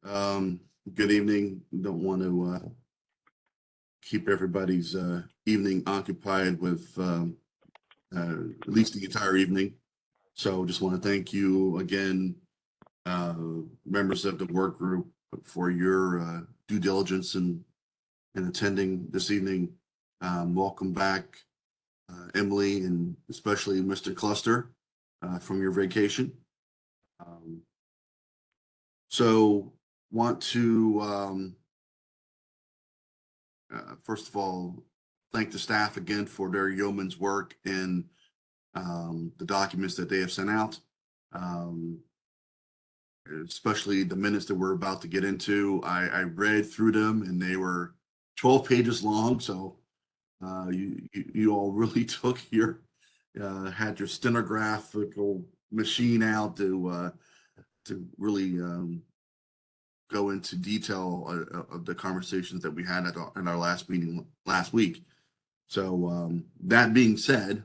Good evening. Don't want to keep everybody's evening occupied with at least the entire evening. So just want to thank you again, uh, members of the work group, for your due diligence in attending this evening. Welcome back, Emily, and especially Mr. Cluster from your vacation. Um, so want to first of all, thank the staff again for their yeoman's work in the documents that they have sent out, um, especially the minutes that we're about to get into. I read through them and they were 12 pages long. So you all really took your, had your stenographical machine out to really go into detail of the conversations that we had in our last meeting last week. So that being said,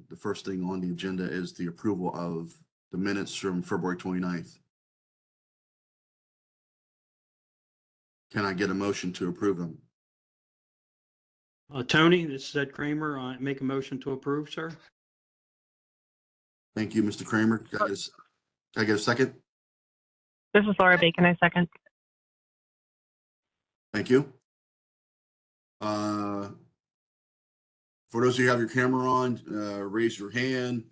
the first thing on the agenda is the approval of the minutes from February 29th. Can I get a motion to approve them? Tony, this is Ed Kramer. I make a motion to approve, sir. Thank you, Mr. Kramer. Can I get a second? This is Laura Bacon. I second. Thank you. For those of you who have your camera on, raise your hand.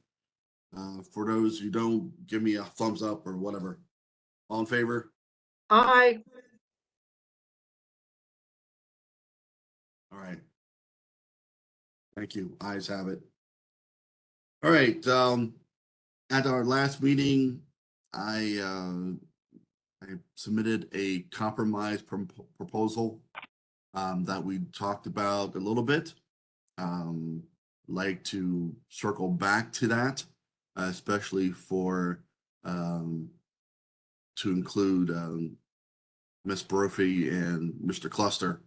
For those who don't, give me a thumbs up or whatever. All in favor? Aye. All right. Thank you. Ayes have it. All right. At our last meeting, I submitted a compromise proposal that we talked about a little bit. Like to circle back to that, especially for to include Ms. Brophy and Mr. Cluster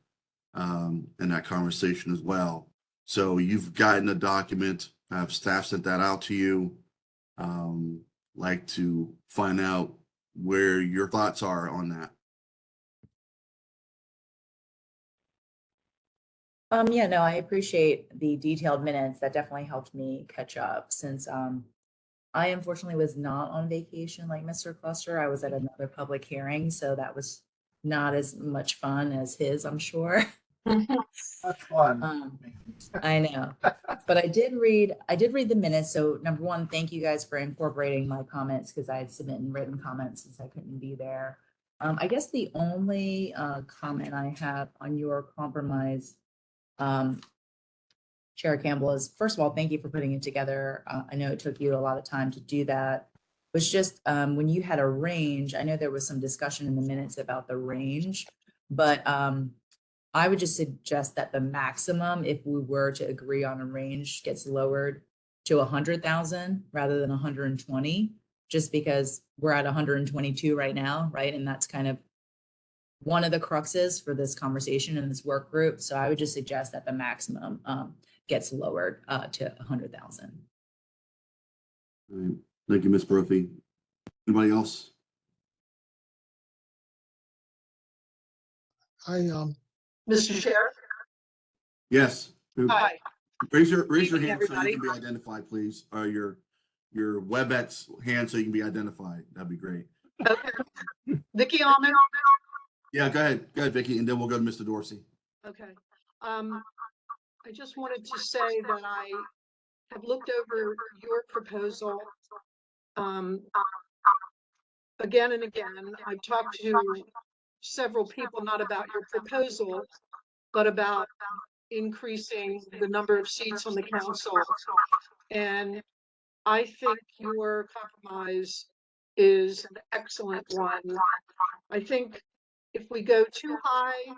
in that conversation as well. So you've gotten a document. Staff sent that out to you. Like to find out where your thoughts are on that. Yeah, no, I appreciate the detailed minutes. That definitely helped me catch up since I unfortunately was not on vacation like Mr. Cluster. I was at another public hearing, so that was not as much fun as his, I'm sure. That's fun. I know, but I did read the minutes. So number one, thank you guys for incorporating my comments because I had submitted written comments since I couldn't be there. I guess the only comment I have on your compromise, Chair Campbell, is first of all, thank you for putting it together. I know it took you a lot of time to do that. It was just when you had a range, I know there was some discussion in the minutes about the range, but I would just suggest that the maximum, if we were to agree on a range, gets lowered to 100,000 rather than 120, just because we're at 122 right now, right? And that's kind of one of the cruxes for this conversation in this work group. So I would just suggest that the maximum gets lowered to 100,000. All right. Thank you, Ms. Brophy. Anybody else? Mr. Chair? Yes. Hi. Raise your Evening, hand so you everybody. can be identified, please. Or your WebEx hand so you can be identified. That'd be great. Okay. Vicki Allman? Yeah, go ahead. Go ahead, Vicki, and then we'll go to Mr. Dorsey. Okay. I just wanted to say that I have looked over your proposal again and again. I've talked to several people, not about your proposal, but about increasing the number of seats on the council. And I think your compromise is an excellent one. I think if we go too high,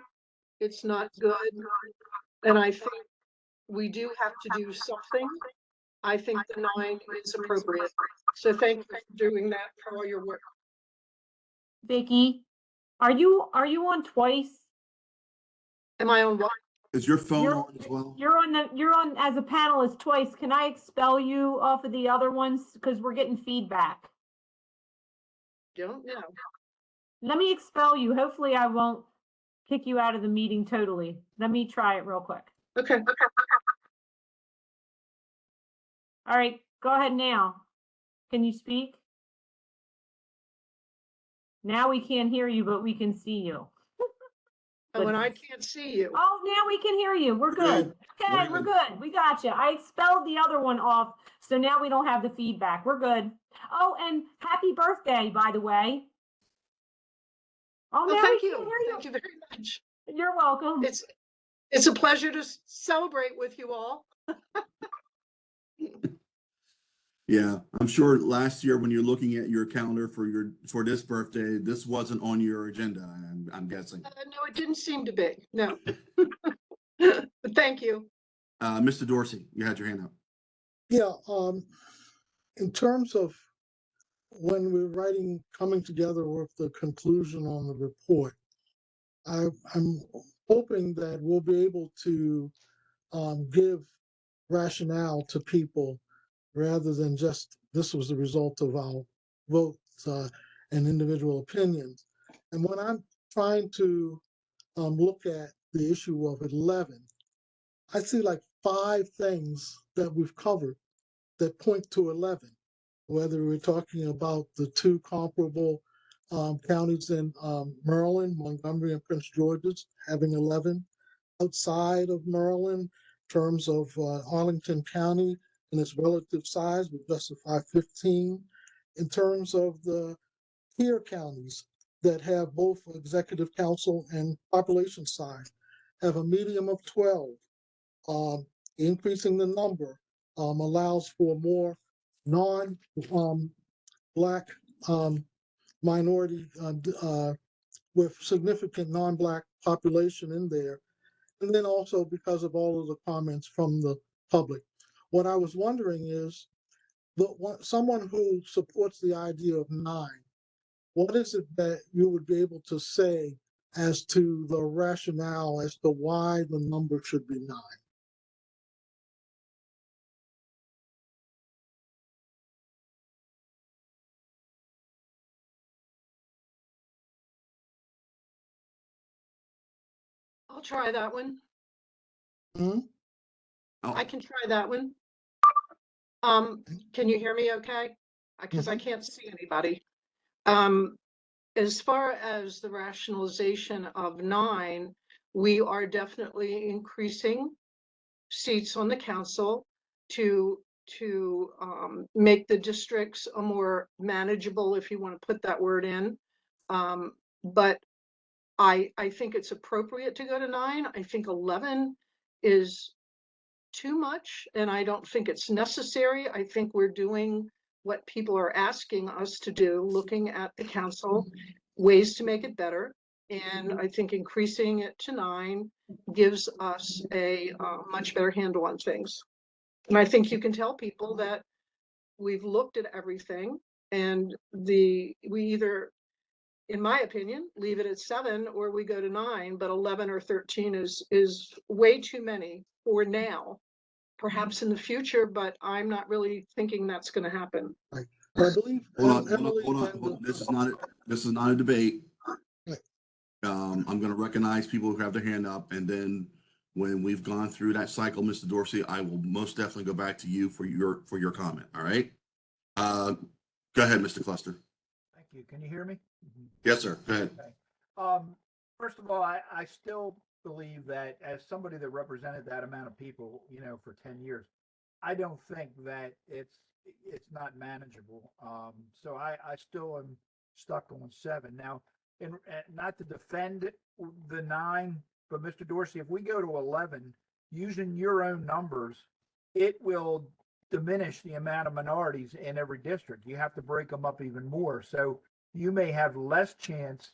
it's not good. And I think we do have to do something. I think the 9 is appropriate. So thank you for doing that, for all your work. Vicki, are you on twice? Am I on what? Is your phone on as well? You're on as a panelist twice. Can I expel you off of the other ones? Because we're getting feedback. Don't know. let me expel you. Hopefully I won't kick you out of the meeting totally. Let me try it real quick. Okay. All right, go ahead now. Can you speak? Now we can't hear you, but we can see you. Oh, and I can't see you. Oh, now we can hear you. We're good. Okay, we're good. We got you. I expelled the other one off, so now we don't have the feedback. We're good. Oh, and happy birthday, by the way. Oh, Well, now thank we you. can hear Thank you very much. You're welcome. It's a pleasure to celebrate with you all. Yeah, I'm sure last year when you're looking at your calendar for this birthday, this wasn't on your agenda, I'm guessing. No, it didn't seem to be. No. But thank you. Mr. Dorsey, you had your hand up. Yeah, in terms of when we're coming together with the conclusion on the report, I'm hoping that we'll be able to give rationale to people rather than just this was the result of our votes and individual opinions. And when I'm trying to look at the issue of 11, I see like 5 things that we've covered that point to 11, whether we're talking about the 2 comparable counties in Maryland, Montgomery and Prince George's having 11. Outside of Maryland, in terms of Arlington County and its relative size would justify 15. In terms of the peer counties that have both executive council and population size, have a medium of 12. Increasing the number allows for more non-Black minority with significant non-Black population in there. And then also because of all of the comments from the public. What I was wondering is, someone who supports the idea of 9, what is it that you would be able to say as to the rationale as to why the number should be 9? I'll try that one. Hmm? I can try that one. Can you hear me okay? Because I can't see anybody. As far as the rationalization of 9, we are definitely increasing seats on the council to make the districts a more manageable, if you want to put that word in. But I think it's appropriate to go to 9. I think 11 is too much, and I don't think it's necessary. I think we're doing what people are asking us to do, looking at the council, ways to make it better. And I think increasing it to 9 gives us a much better handle on things. And I think you can tell people that we've looked at everything, and we either, in my opinion, leave it at 7 or we go to 9, but 11 or 13 is way too many for now. Perhaps in the future, but I'm not really thinking that's going to happen. Right. I believe Hold Emily on. This is not a debate. Right. I'm gonna recognize people who have their hand up, and then when we've gone through that cycle, Mr. Dorsey, I will most definitely go back to you for your comment. All right. Go ahead, Mr. Cluster. Thank you. Can you hear me? Yes, sir. Go ahead. Okay. First of all, I still believe that as somebody that represented that amount of people, for 10 years, I don't think that it's not manageable. So I still am stuck on 7. Now, and not to defend the 9, but Mr. Dorsey, if we go to 11, using your own numbers, it will diminish the amount of minorities in every district. You have to break them up even more. So you may have less chance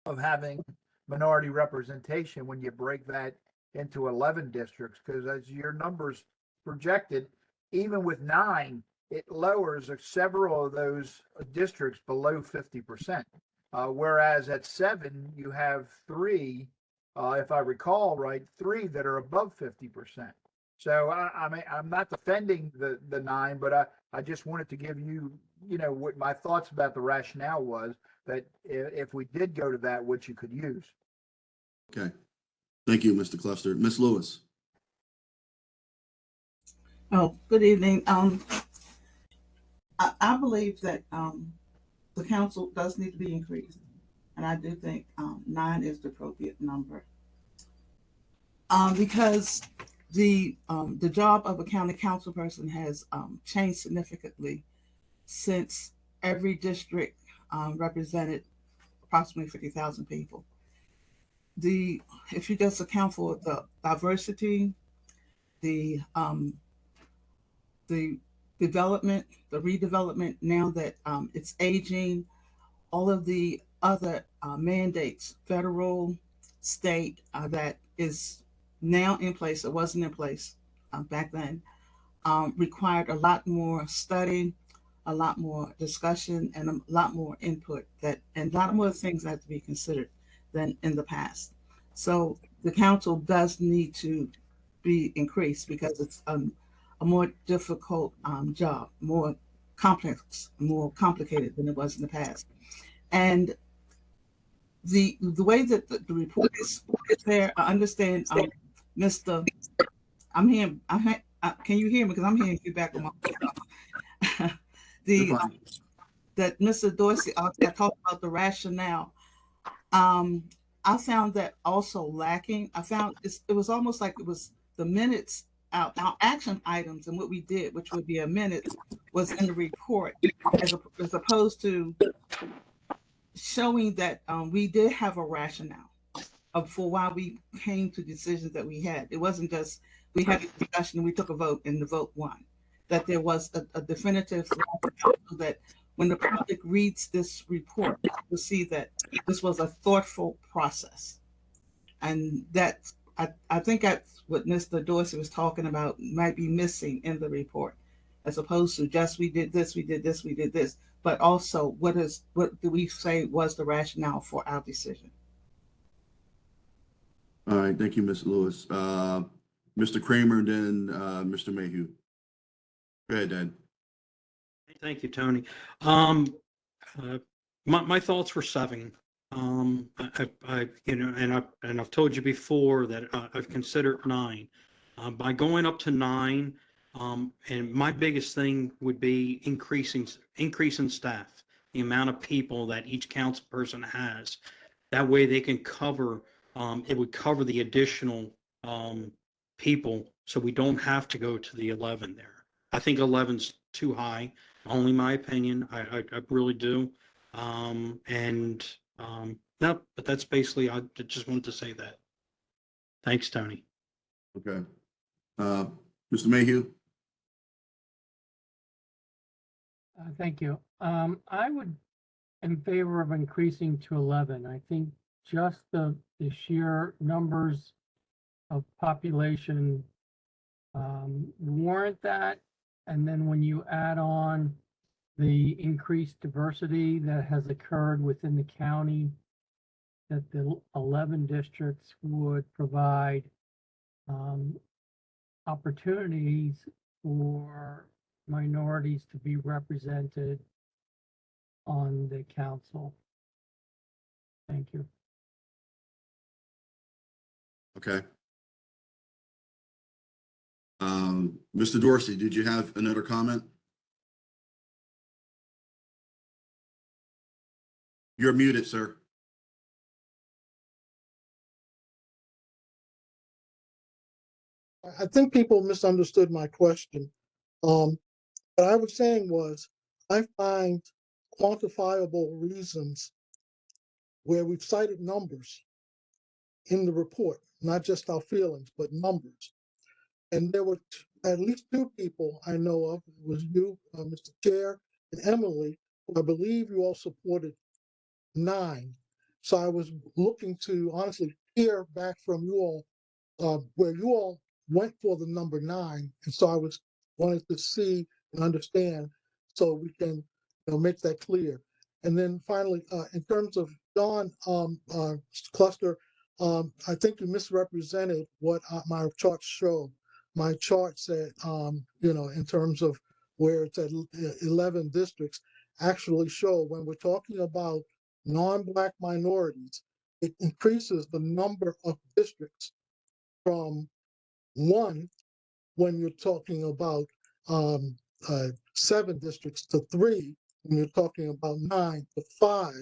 of having minority representation when you break that into 11 districts, because as your numbers projected, even with 9, it lowers several of those districts below 50%. Whereas at 7, you have 3, if I recall right, 3 that are above 50%. So I mean, I'm not defending the 9, but I just wanted to give you, what my thoughts about the rationale was. that if we did go to that, what you could use. Okay. Thank you, Mr. Cluster. Ms. Lewis? Oh, good evening. I believe that the council does need to be increased, and I do think 9 is the appropriate number. Because the job of a county council person has changed significantly since every district represented approximately 50,000 people. If you just account for the diversity, the development, the redevelopment, now that it's aging, all of the other mandates, federal, state, that is now in place, it wasn't in place back then, required a lot more study, a lot more discussion, and a lot more input, and a lot more things that have to be considered than in the past. So the council does need to be increased because it's a more difficult job, more complex, more complicated than it was in the past. And the way that the report is there, I understand, Mr. I'm here. Can you hear me? Because I'm hearing feedback on my You're fine. that Mr. Dorsey I talked about the rationale. I found that also lacking. I found it was almost like it was the minutes, our action items and what we did, which would be a minute, was in the report, as opposed to showing that we did have a rationale for why we came to decisions that we had. It wasn't just we had a discussion and we took a vote and the vote won. That there was a definitive rationale, so that when the public reads this report, you'll see that this was a thoughtful process. And that I think that's what Mr. Dorsey was talking about might be missing in the report, as opposed to just we did this, we did this, we did this, but also what do we say was the rationale for our decision? All right. Thank you, Ms. Lewis. Mr. Kramer, then Mr. Mayhew. Go ahead, Dad. Thank you, Tony. My thoughts were 7. I've told you before that I've considered 9. By going up to 9, and my biggest thing would be increasing staff, the amount of people that each council person has. That way they can cover, it would cover the additional people, so we don't have to go to the 11 there. I think 11's too high, only my opinion. I really do. No, but that's basically, I just wanted to say that. Thanks, Tony. Okay. Mr. Mayhew? Thank you. I would in favor of increasing to 11. I think just the sheer numbers of population warrant that. And then when you add on the increased diversity that has occurred within the county, that the 11 districts would provide opportunities for minorities to be represented on the council. Thank you. Okay. Mr. Dorsey, did you have another comment? You're muted, sir. I think people misunderstood my question. What I was saying was, I find quantifiable reasons where we've cited numbers in the report, not just our feelings, but numbers. And there were at least 2 people I know of. It was you, Mr. Chair, and Emily, who I believe you all supported 9. So I was looking to honestly hear back from you all where you all went for the number 9. And so I wanted to see and understand so we can make that clear. And then finally, in terms of Don Cluster, I think you misrepresented what my charts show. My chart said, in terms of where it's at 11 districts, actually show when we're talking about non-Black minorities, it increases the number of districts from one, when you're talking about 7 districts, to 3 when you're talking about 9, to 5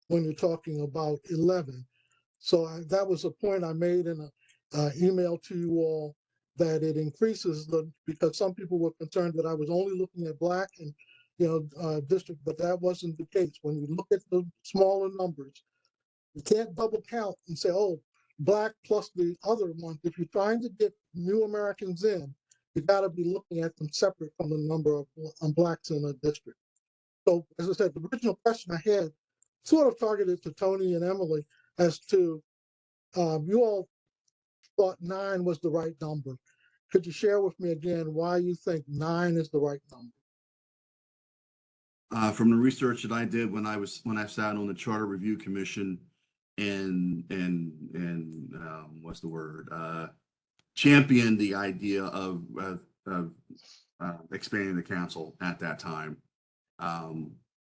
when you're talking about 11. So that was a point I made in an email to you all, that it increases because some people were concerned that I was only looking at Black and district, but that wasn't the case. When you look at the smaller numbers, you can't double count and say, oh, Black plus the other ones. If you're trying to get new Americans in, you got to be looking at them separate from the number of Blacks in a district. So, as I said, the original question I had sort of targeted to Tony and Emily as to you all thought 9 was the right number. Could you share with me again why you think 9 is the right number? From the research that I did when I sat on the Charter Review Commission and what's the word? Championed the idea of expanding the council at that time.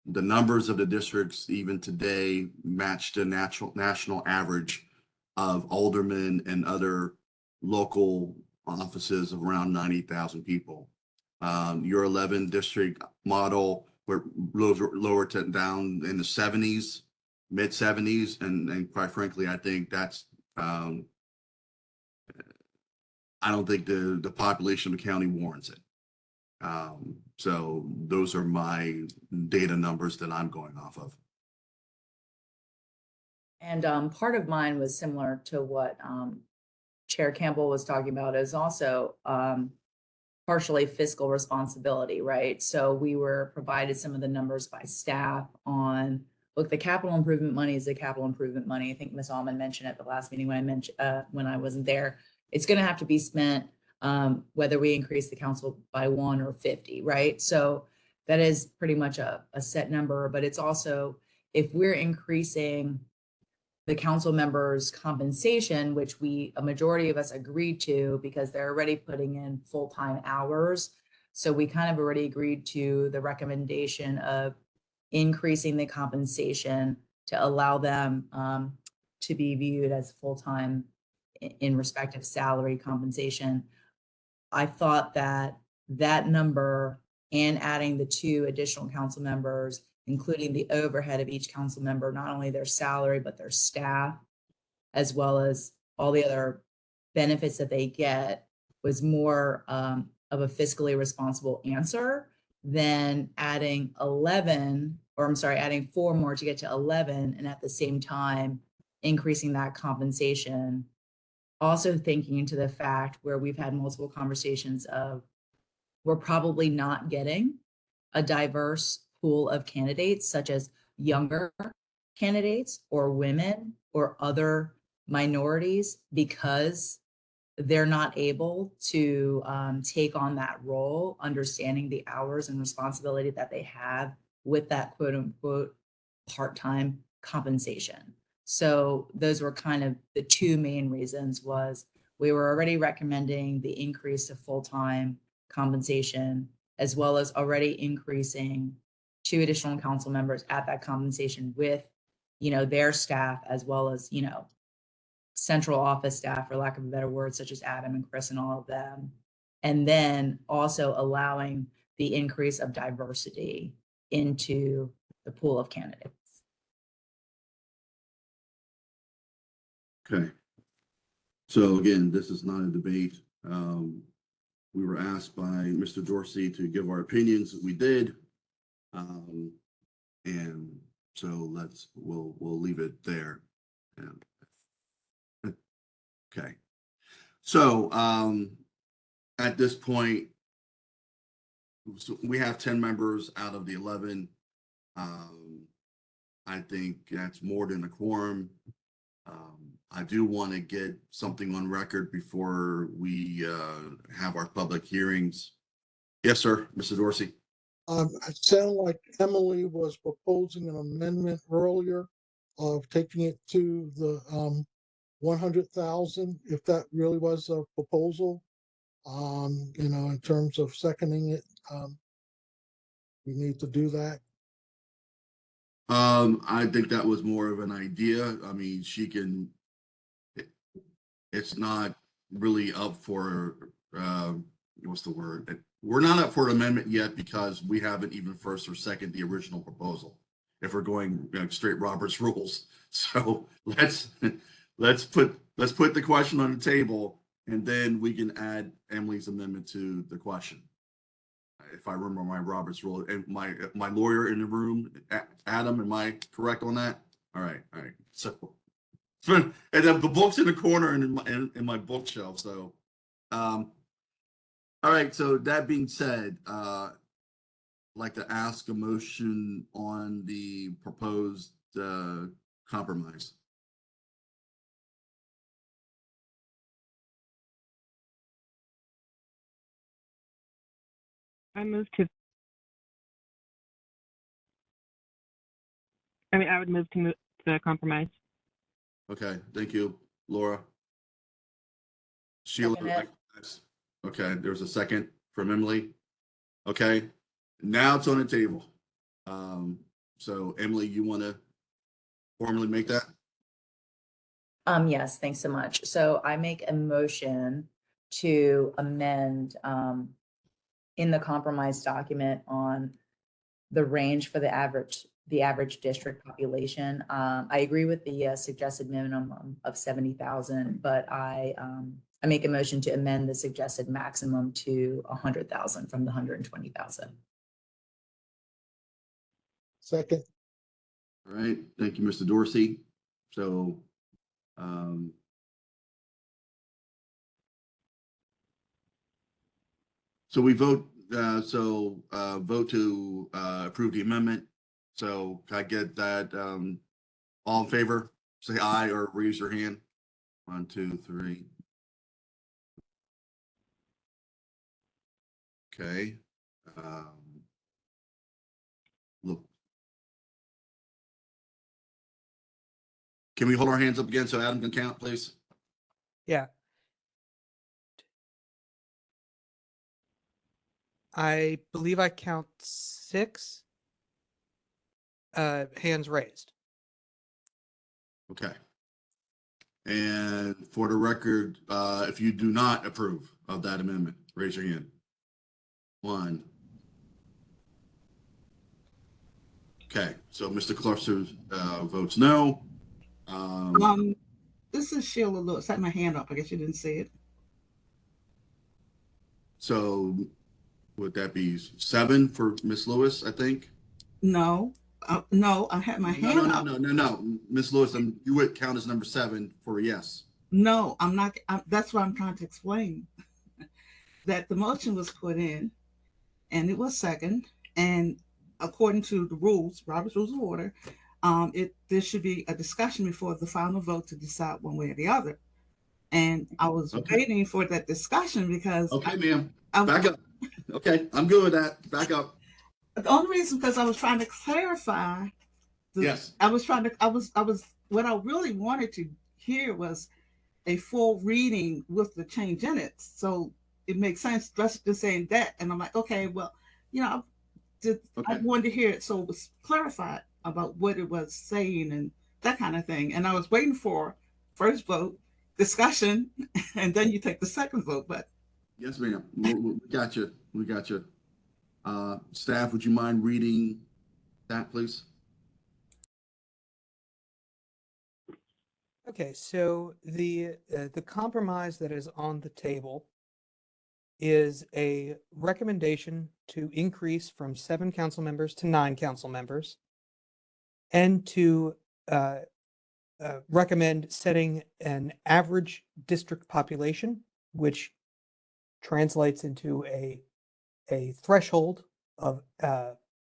The numbers of the districts even today match the national average of aldermen and other local offices of around 90,000 people. Your 11 district model were lower to down in the 70s, mid 70s, and quite frankly, I think that's I don't think the population of the county warrants it. So those are my data numbers that I'm going off of. And part of mine was similar to what Chair Campbell was talking about, is also partially fiscal responsibility, right? So we were provided some of the numbers by staff on, look, the capital improvement money is the capital improvement money. I think Ms. Almond mentioned at the last meeting when I wasn't there. It's going to have to be spent whether we increase the council by 1 or 50, right? So that is pretty much a set number, but it's also, if we're increasing the council members' compensation, which a majority of us agreed to because they're already putting in full-time hours. So we kind of already agreed to the recommendation of increasing the compensation to allow them to be viewed as full-time in respect of salary compensation. I thought that number and adding the 2 additional council members, including the overhead of each council member, not only their salary, but their staff, as well as all the other benefits that they get, was more of a fiscally responsible answer than adding 4 more to get to 11, and at the same time increasing that compensation. Also thinking into the fact where we've had multiple conversations of, we're probably not getting a diverse pool of candidates, such as younger candidates or women or other minorities, because they're not able to take on that role, understanding the hours and responsibility that they have with that quote unquote part-time compensation. So those were kind of the 2 main reasons. Was we were already recommending the increase of full-time compensation, as well as already increasing 2 additional council members at that compensation with, their staff, as well as, central office staff, for lack of a better word, such as Adam and Chris and all of them. And then also allowing the increase of diversity into the pool of candidates. Okay. So again, this is not a debate. We were asked by Mr. Dorsey to give our opinions. We did. And so we'll leave it there. Yeah. Okay. So at this point, we have 10 members out of the 11. I think that's more than a quorum. I do want to get something on record before we have our public hearings. Yes, sir, Mr. Dorsey. It sounded like Emily was proposing an amendment earlier of taking it to the 100,000, if that really was a proposal. In terms of seconding it, we need to do that. I think that was more of an idea. I mean, it's not really up for, what's the word? We're not up for an amendment yet because we haven't even first or second the original proposal. If we're going straight Robert's rules. So let's put the question on the table and then we can add Emily's amendment to the question. If I remember my Robert's rule and my lawyer in the room, Adam, am I correct on that? All right. So, and the book's in the corner and in my bookshelf. So, all right. So that being said, I'd like to ask a motion on the proposed compromise. I would move to the compromise. Okay, thank you, Laura. Sheila. Second Okay, there's a second from Emily. Okay, now it's on the table. So Emily, you want to formally make that? Yes, thanks so much. So I make a motion to amend in the compromise document on the range for the average district population. I agree with the suggested minimum of 70,000, but I make a motion to amend the suggested maximum to 100,000 from the 120,000. Second. All right, thank you, Mr. Dorsey. So, we vote. Vote to approve the amendment. So, can I get that? All in favor? Say aye or raise your hand. 1, 2, 3. Okay. Look. Can we hold our hands up again so Adam can count, please? Yeah. I believe I count 6 hands raised. Okay. And for the record, if you do not approve of that amendment, raise your hand. 1. Okay, so Mr. Cluster votes no. This is Sheila Lewis. I had my hand up. I guess you didn't see it. So would that be 7 for Miss Lewis, I think? No, no, I had my hand up. No. Miss Lewis, you would count as number 7 for a yes. No, I'm not. That's what I'm trying to explain. That the motion was put in and it was second. And according to the rules, Robert's Rules of Order, there should be a discussion before the final vote to decide one way or the other. And I was waiting for that discussion because okay, ma'am. Back up. Okay, I'm good with that. Back up. The only reason because I was trying to clarify. Yes. What I really wanted to hear was a full reading with the change in it. So it makes sense just saying that. And I'm like, okay, well, I wanted to hear it so it was clarified about what it was saying and that kind of thing. And I was waiting for first vote, discussion, and then you take the second vote. But yes, ma'am. We got you. We got you. Staff, would you mind reading that, please? Okay, so the compromise that is on the table is a recommendation to increase from 7 council members to 9 council members, and to recommend setting an average district population, which translates into a threshold of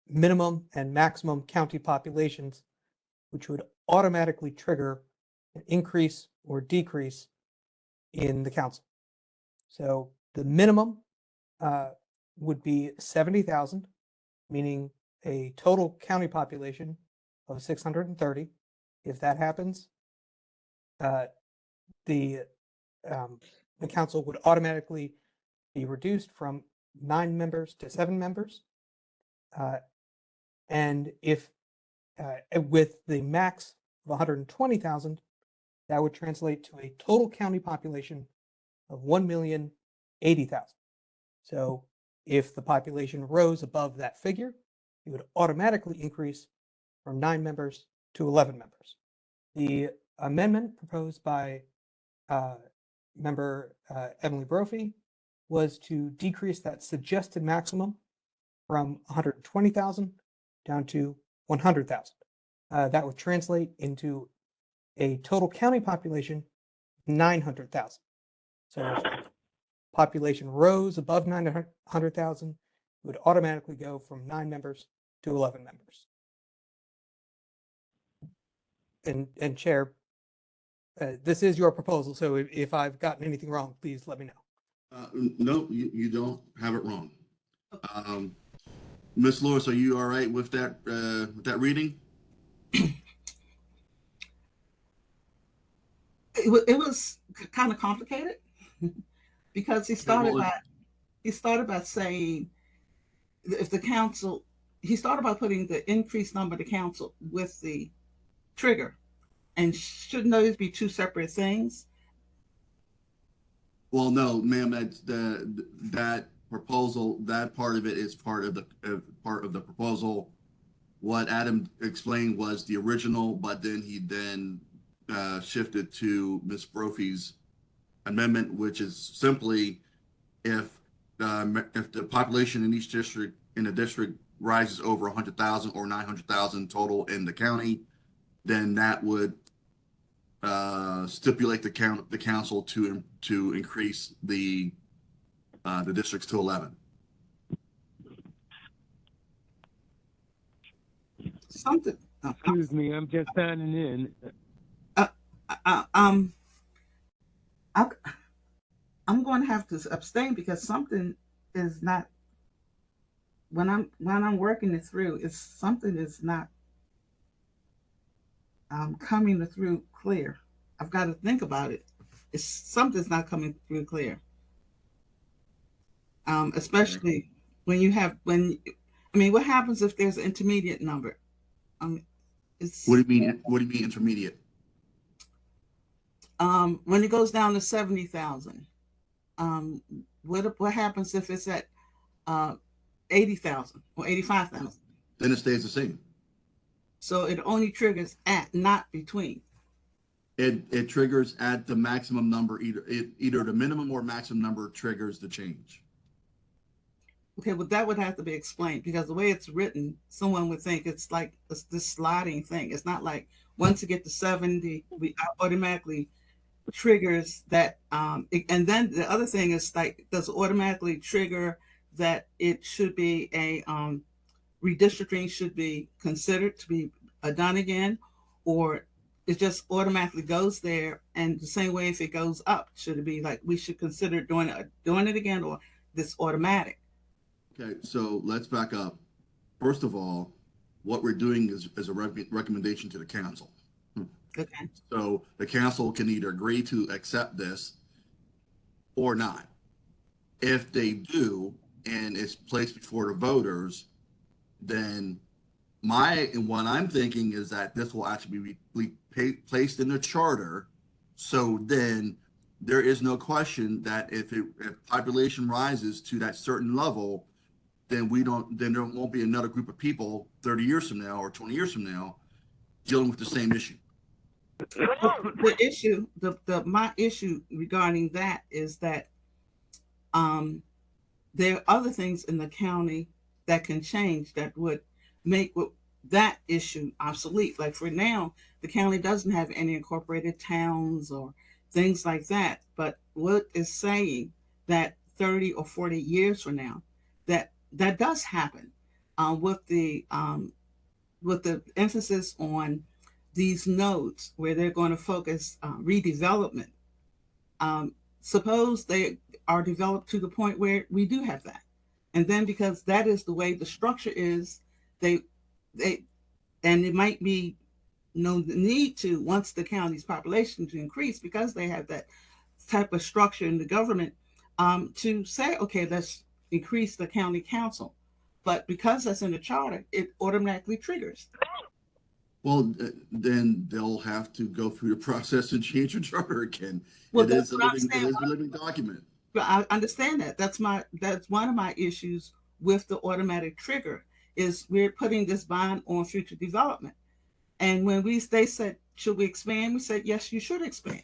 minimum and maximum county populations, which would automatically trigger an increase or decrease in the council. So the minimum would be 70,000, meaning a total county population of 630. If that happens, the council would automatically be reduced from 9 members to 7 members. And if with the max of 120,000, that would translate to a total county population of 1,080,000. So if the population rose above that figure, it would automatically increase from 9 members to 11 members. The amendment proposed by member Emily Brophy was to decrease that suggested maximum from 120,000 down to 100,000. That would translate into a total county population of 900,000. So if the population rose above 900,000, it would automatically go from 9 members to 11 members. And Chair, this is your proposal, so if I've gotten anything wrong, please let me know. No, you don't have it wrong. Ms. Lewis, are you all right with that reading? It was kind of complicated because he started by saying if the council, he started by putting the increased number of the council with the trigger, and shouldn't those be two separate things? Well, no, ma'am, that proposal, that part of it is part of the proposal. What Adam explained was the original, but then he shifted to Ms. Brophy's amendment, which is simply if the population in each district rises over 100,000 or 900,000 total in the county, then that would stipulate the council to increase the districts to 11. Something. Excuse me, I'm just signing in. I'm going to have to abstain because something is not, when I'm working it through, something is not coming through clear. I've got to think about it. Something's not coming through clear. Especially when what happens if there's an intermediate number? What do you mean? What do you mean intermediate? When it goes down to 70,000, what happens if it's at 80,000 or 85,000? Then it stays the same. So it only triggers at, not between. It triggers at the maximum number, either the minimum or maximum number triggers the change. Okay, well, that would have to be explained because the way it's written, someone would think it's like this sliding thing. It's not like once you get to 70, we automatically triggers that. And then the other thing is like, does it automatically trigger that it should be a redistricting should be considered to be done again, or it just automatically goes there? And the same way, if it goes up, should it be like we should consider doing it again, or this automatic? Okay, so let's back up. First of all, what we're doing is a recommendation to the council. Okay. So the council can either agree to accept this or not. If they do, and it's placed before the voters, then what I'm thinking is that this will actually be placed in the charter. So then there is no question that if population rises to that certain level, then there won't be another group of people 30 years from now or 20 years from now dealing with the same issue. The issue, my issue regarding that is that there are other things in the county that can change that would make that issue obsolete. Like for now, the county doesn't have any incorporated towns or things like that. But what is saying that 30 or 40 years from now, that does happen with the emphasis on these nodes where they're going to focus redevelopment. Suppose they are developed to the point where we do have that. And then because that is the way the structure is, and it might be no need to, once the county's population to increase, because they have that type of structure in the government, to say, okay, let's increase the county council. But because that's in the charter, it automatically triggers. Well, then they'll have to go through the process and change your charter again. Well, It that's is a what I'm living, it saying. is a living document. But I understand that. That's one of my issues with the automatic trigger is we're putting this bond on future development. And when they said, should we expand? We said, yes, you should expand.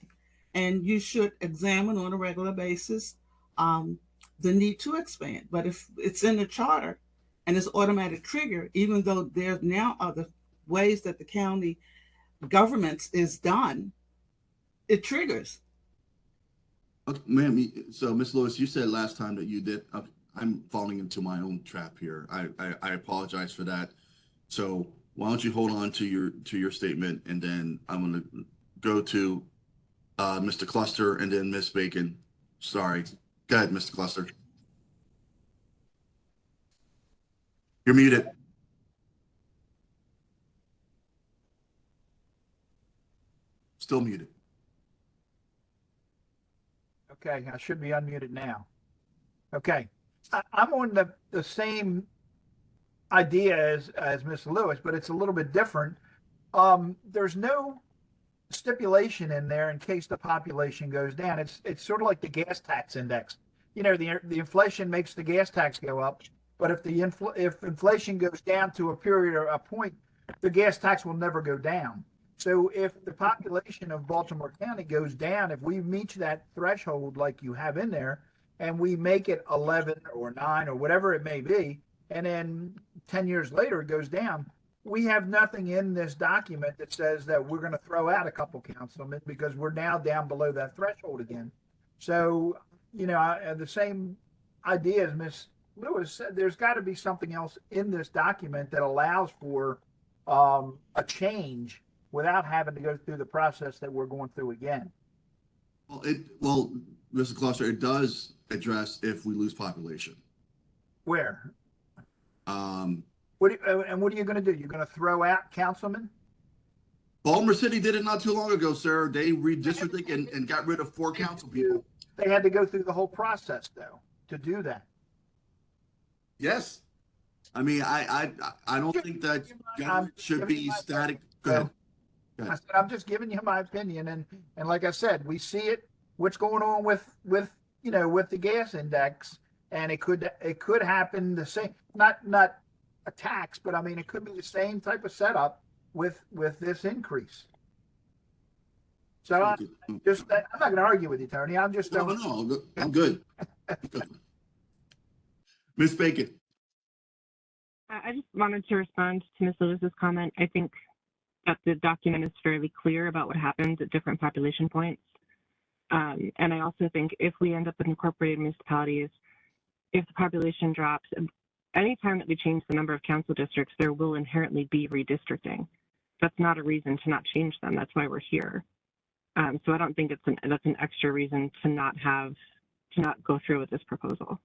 And you should examine on a regular basis the need to expand. But if it's in the charter and it's automatic trigger, even though there now are the ways that the county governments is done, it triggers. Okay, ma'am, so Ms. Lewis, you said last time that you did, I'm falling into my own trap here. I apologize for that. So why don't you hold on to your statement, and then I'm gonna go to Mr. Cluster and then Ms. Bacon. Sorry. Go ahead, Mr. Cluster. You're muted. Still muted. Okay, I should be unmuted now. Okay, I'm on the same idea as Ms. Lewis, but it's a little bit different. There's no stipulation in there in case the population goes down. It's sort of like the gas tax index. You know, the inflation makes the gas tax go up, but if inflation goes down to a period or a point, the gas tax will never go down. So if the population of Baltimore County goes down, if we meet that threshold like you have in there, and we make it 11 or 9 or whatever it may be, and then 10 years later it goes down, we have nothing in this document that says that we're going to throw out a couple councilmen because we're now down below that threshold again. So, you know, the same idea as Ms. Lewis said, there's got to be something else in this document that allows for a change without having to go through the process that we're going through again. Well, Mr. Cluster, it does address if we lose population. Where? Um, what are you going to do? You're going to throw out councilmen? Baltimore City did it not too long ago, sir. They redistricted and got rid of 4 council people. They had to go through the whole process, though, to do that. Yes. I mean, I don't think that government should be static. Go ahead. I said, I'm just giving you my opinion, and like I said, we see it. What's going on with the gas index, and it could happen the same. Not a tax, but I mean it could be the same type of setup with this increase. So I'm not going to argue with you, Tony. I'm just no, I'm good. Ms. Bacon. I just wanted to respond to Ms. Lewis's comment. I think that the document is fairly clear about what happens at different population points. And I also think if we end up with incorporated municipalities, if the population drops, anytime that we change the number of council districts, there will inherently be redistricting. That's not a reason to not change them. That's why we're here. So I don't think that's an extra reason to not go through with this proposal.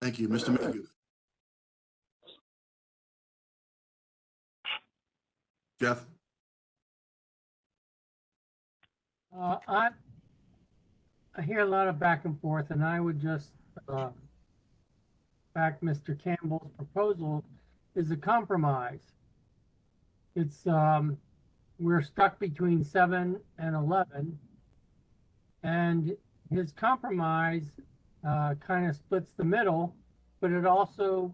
Thank you, Mr. Mayhew. Jeff. I hear a lot of back and forth, and I would just back Mr. Campbell's proposal is a compromise. It's we're stuck between 7 and 11, and his compromise kind of splits the middle, but it also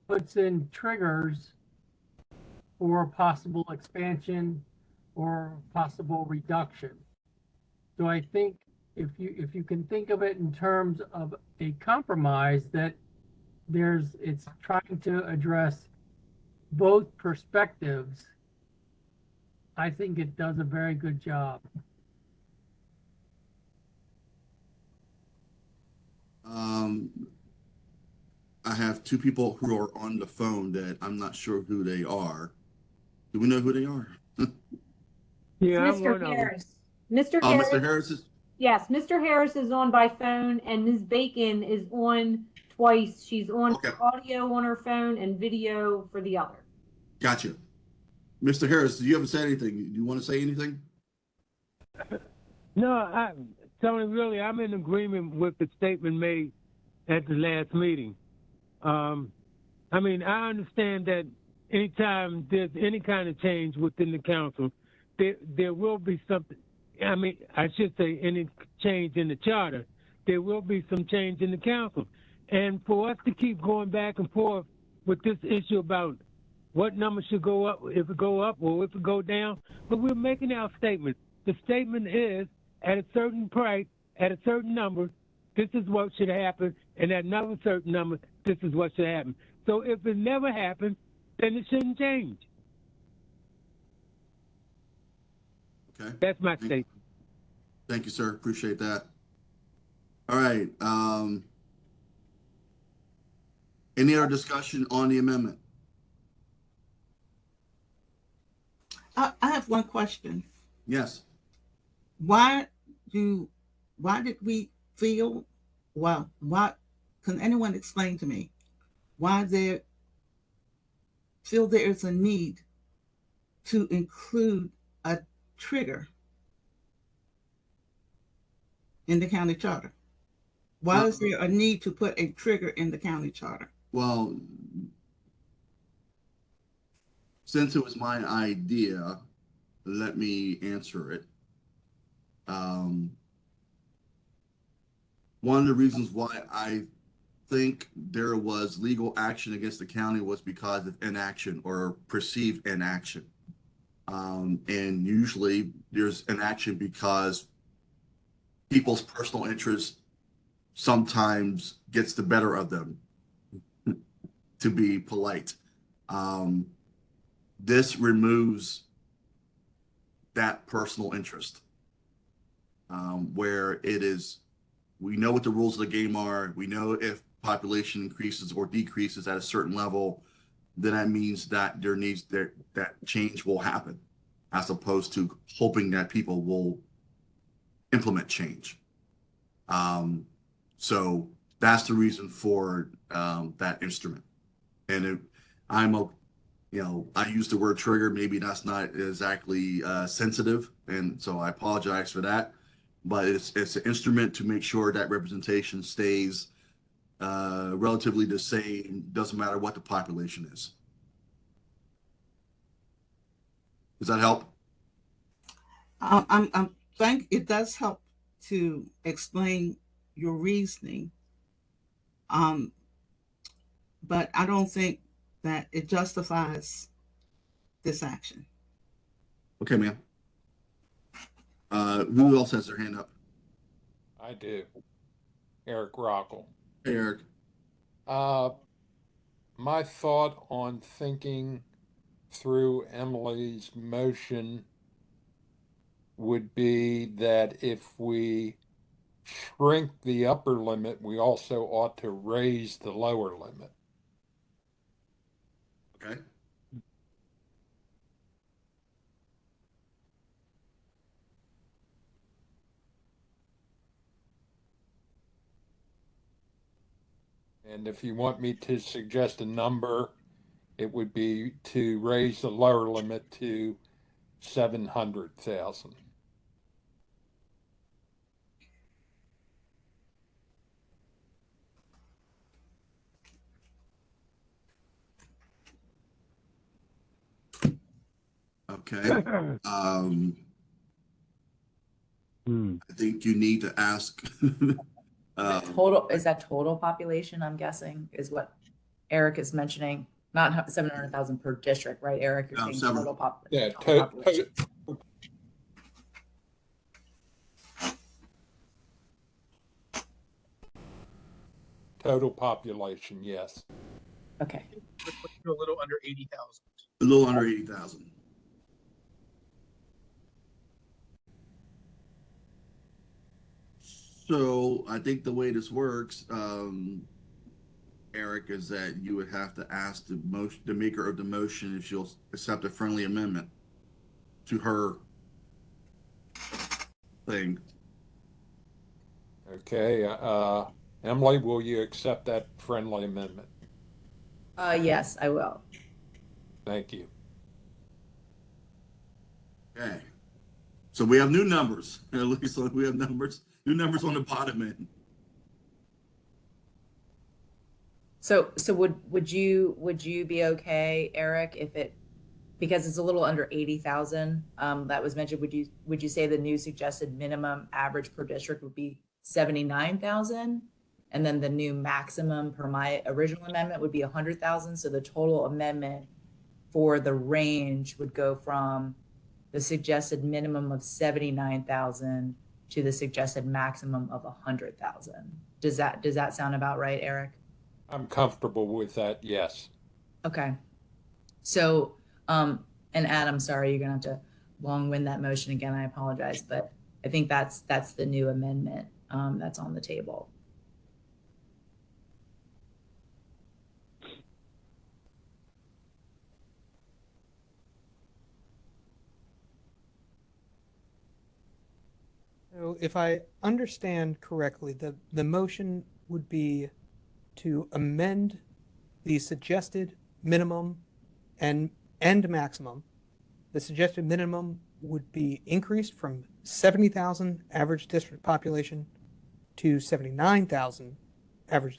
puts in triggers for possible expansion or possible reduction. So I think if you can think of it in terms of a compromise, that it's trying to address both perspectives, I think it does a very good job. I have 2 people who are on the phone that I'm not sure who they are. Do we know who they are? Yeah, I'm Mr. one of them. Harris. Mr. Harris. Mr. Harris is. Yes, Mr. Harris is on by phone, and Ms. Bacon is on twice. She's on audio on her phone and video for the other. Gotcha. Mr. Harris, you haven't said anything. Do you want to say anything? No, Tony, really, I'm in agreement with the statement made at the last meeting. I mean, I understand that anytime there's any kind of change within the council, there will be something. I mean, I should say any change in the charter, there will be some change in the council. And for us to keep going back and forth with this issue about what number should go up, if it go up or if it go down, but we're making our statement. The statement is at a certain price, at a certain number, this is what should happen, and at another certain number, this is what should happen. So if it never happens, then it shouldn't change. Okay. That's my statement. Thank you, sir. Appreciate that. All right. Any other discussion on the amendment? I have one question. Yes. Why did we feel, well, why, can anyone explain to me why there is a need to include a trigger in the county charter? Why is there a need to put a trigger in the county charter? Well, since it was my idea, let me answer it. One of the reasons why I think there was legal action against the county was because of inaction or perceived inaction. And usually there's inaction because people's personal interest sometimes gets the better of them, to be polite. This removes that personal interest, where it is, we know what the rules of the game are. We know if population increases or decreases at a certain level, then that means that that change will happen, as opposed to hoping that people will implement change. So that's the reason for that instrument. And I use the word trigger. Maybe that's not exactly sensitive, and so I apologize for that. But it's an instrument to make sure that representation stays relatively the same. Doesn't matter what the population is. Does that help? I'm think it does help to explain your reasoning. But I don't think that it justifies this action. Okay, ma'am. Who else has their hand up? I do. Eric Rockel. Hey, Eric. My thought on thinking through Emily's motion would be that if we shrink the upper limit, we also ought to raise the lower limit. Okay. And if you want me to suggest a number, it would be to raise the lower limit to 700,000. Okay. I think you need to ask. Is that total population, I'm guessing, is what Eric is mentioning? Not 700,000 per district, right, Eric? You're saying total population. Yeah, total population, yes. Okay. A little under 80,000. A little under 80,000. So I think the way this works, Eric, is that you would have to ask the maker of the motion if she'll accept a friendly amendment to her thing. Okay, Emily, will you accept that friendly amendment? Yes, I will. Thank you. Okay. So we have new numbers. At least we have new numbers on the bottom end. So would you be okay, Eric, if it, because it's a little under 80,000, that was mentioned, would you say the new suggested minimum average per district would be 79,000? And then the new maximum per my original amendment would be 100,000. So the total amendment for the range would go from the suggested minimum of 79,000 to the suggested maximum of 100,000. Does that sound about right, Eric? I'm comfortable with that, yes. Okay. So, and Adam, sorry, you're gonna have to long wind that motion again. I apologize, but I think that's the new amendment that's on the table. So if I understand correctly, the motion would be to amend the suggested minimum and maximum. The suggested minimum would be increased from 70,000 average district population to 79,000 average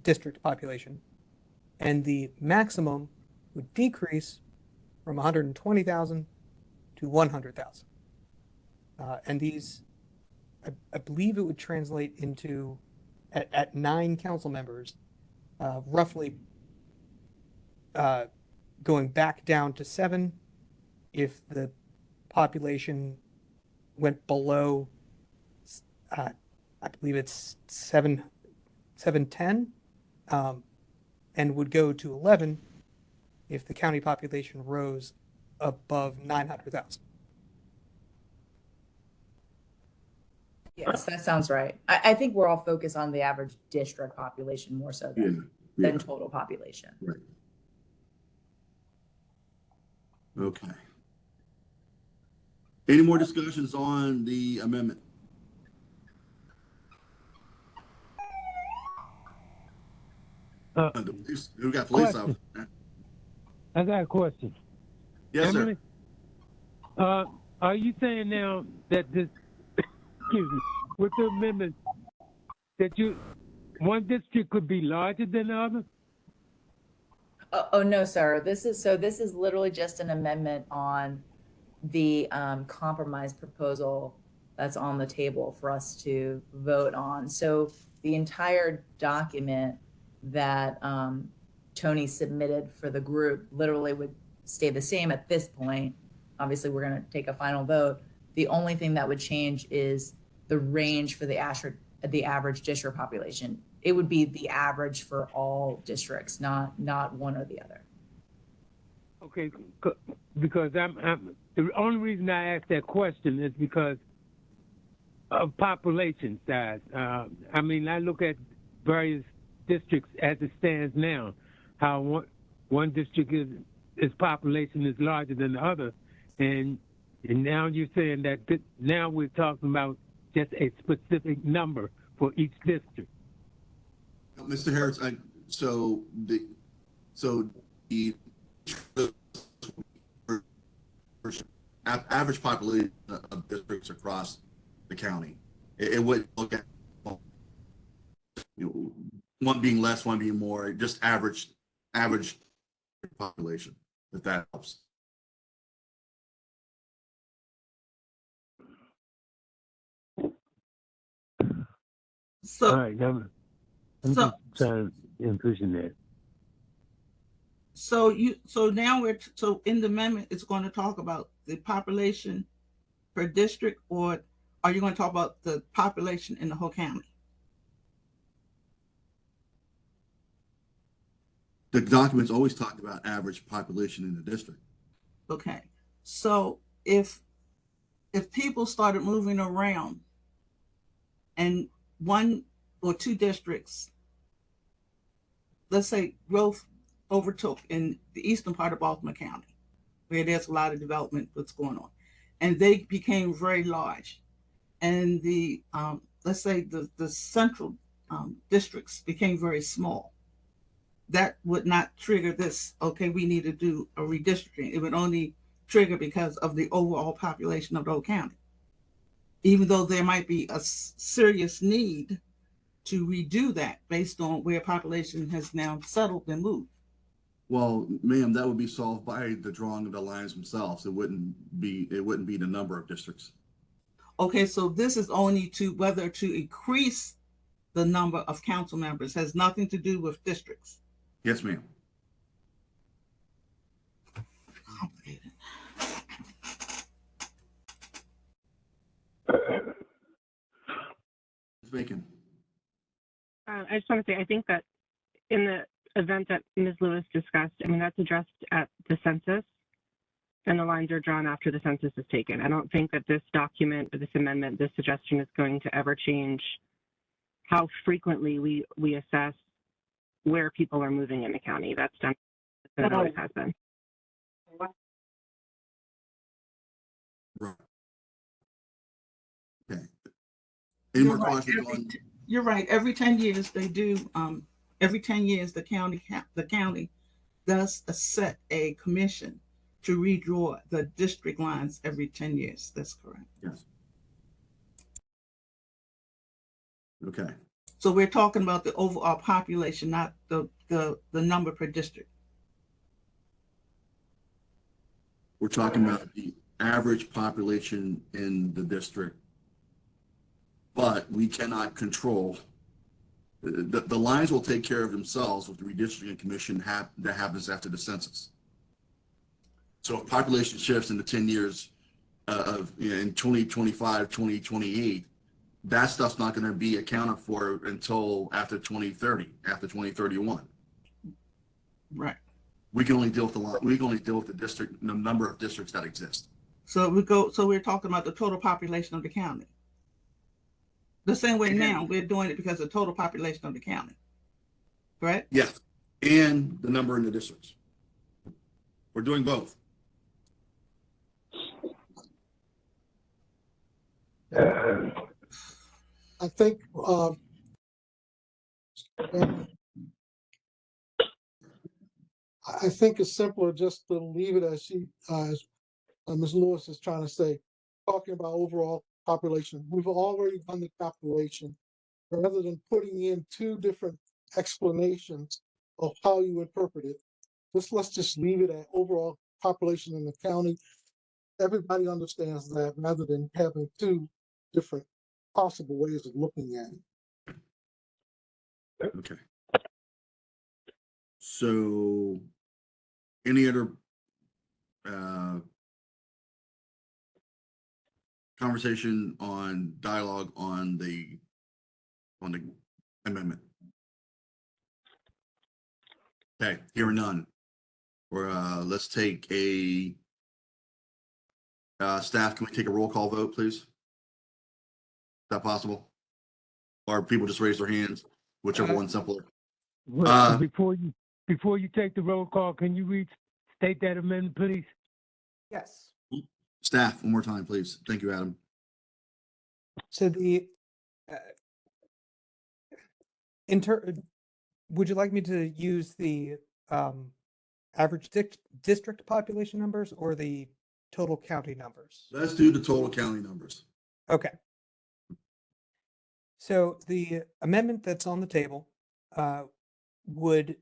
district population. And the maximum would decrease from 120,000 to 100,000. And these, I believe it would translate into, at 9 council members, roughly going back down to 7 if the population went below, I believe it's 710, and would go to 11 if the county population rose above 900,000. Yes, that sounds right. I think we're all focused on the average district population more so than total population. Right. Okay. Any more discussions on the amendment? Who got police officer? I got a question. Yes, Emily, sir. are you saying now that this, excuse me, with the amendment, that one district could be larger than the other? Oh, no, sir. This is literally just an amendment on the compromise proposal that's on the table for us to vote on. So the entire document that Tony submitted for the group literally would stay the same at this point. Obviously, we're going to take a final vote. The only thing that would change is the range for the average district population. It would be the average for all districts, not one or the other. Okay, because I'm the only reason I asked that question is because of population size. I mean, I look at various districts as it stands now, how one district its population is larger than the other, and now you're saying that now we're talking about just a specific number for each district. Mr. Harris, so the average population of districts across the county, it would look at one being less, one being more, just average population, if that helps. So, all right, I'm just trying to envision that. So now so in the amendment, it's going to talk about the population per district, or are you going to talk about the population in the whole county? The documents always talk about average population in the district. Okay, so if people started moving around and 1 or 2 districts, let's say growth overtook in the eastern part of Baltimore County, where there's a lot of development that's going on, and they became very large, and the let's say the central districts became very small, that would not trigger this, okay, we need to do a redistricting. It would only trigger because of the overall population of the whole county. Even though there might be a serious need to redo that based on where population has now settled and moved. Well, ma'am, that would be solved by the drawing of the lines themselves. It wouldn't be the number of districts. Okay, so this is only to whether to increase the number of council members, has nothing to do with districts. Yes, ma'am. Complicated. Ms. Bacon. I just want to say, I think that in the event that Ms. Lewis discussed, I mean, that's addressed at the census, and the lines are drawn after the census is taken. I don't think that this document, or this amendment, this suggestion is going to ever change how frequently we assess where people are moving in the county. That's done, as it always has been. Right. Okay. Any more You're right. questions on? You're right. Every 10 years they do. Every 10 years the county does set a commission to redraw the district lines every 10 years. That's correct. Yes. Okay. So we're talking about the overall population, not the number per district. We're talking about the average population in the district, but we cannot control. The lines will take care of themselves with the redistricting commission that happens after the census. So if population shifts in the 10 years in 2025, 2028, that stuff's not going to be accounted for until after 2030, after 2031. Right. We can only deal with the district, the number of districts that exist. So we're talking about the total population of the county. The same way now we're doing it because of the total population of the county. Correct? Yes. And the number in the districts. We're doing both. I think, I think it's simpler just to leave it as Ms. Lewis is trying to say, talking about overall population. We've already done the calculation. Rather than putting in two different explanations of how you interpret it, let's just leave it at overall population in the county. Everybody understands that, rather than having two different possible ways of looking at it. Okay. So any other conversation on dialogue on the amendment? Okay, hearing none. Or let's take a staff, can we take a roll call vote, please? Is that possible? Or people just raise their hands, whichever one's simpler. Well, before you take the roll call, can you restate that amendment, please? Yes. Staff, one more time, please. Thank you, Adam. So the would you like me to use the average district population numbers or the total county numbers? Let's do the total county numbers. Okay. So the amendment that's on the table would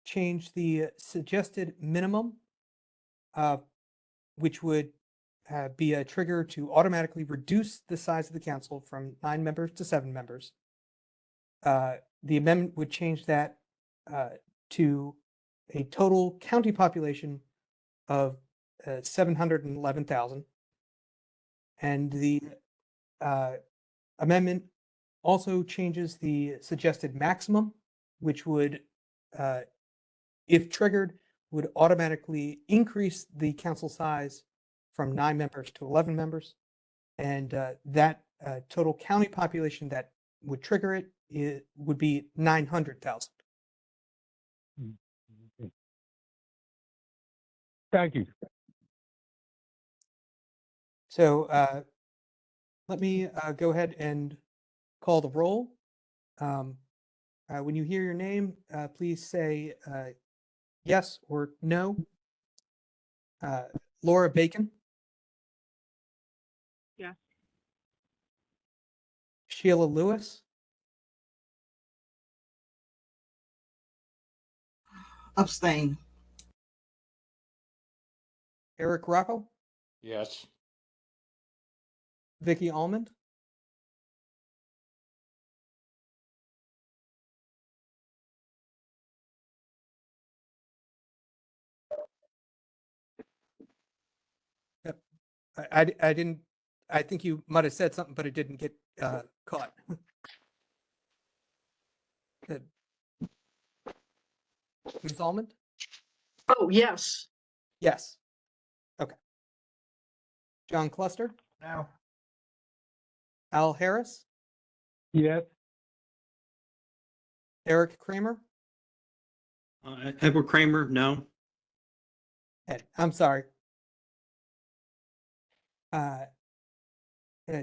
change the suggested minimum, which would be a trigger to automatically reduce the size of the council from 9 members to 7 members. The amendment would change that to a total county population of 711,000. And the amendment also changes the suggested maximum, which would, if triggered, would automatically increase the council size from 9 members to 11 members. And that total county population that would trigger it would be 900,000. Thank you. So let me go ahead and call the roll. When you hear your name, please say yes or no. Laura Bacon. Yes. Sheila Lewis, Abstain. Eric Rocco, Yes. Vicky Almond, Yep. I didn't, I think you might have said something, but it didn't get caught. Good. Ms. Almond? Oh, yes. Yes. Okay. John Cluster, No. Al Harris, Yes. Eric Kramer, Edward Kramer, no. Ed, I'm sorry.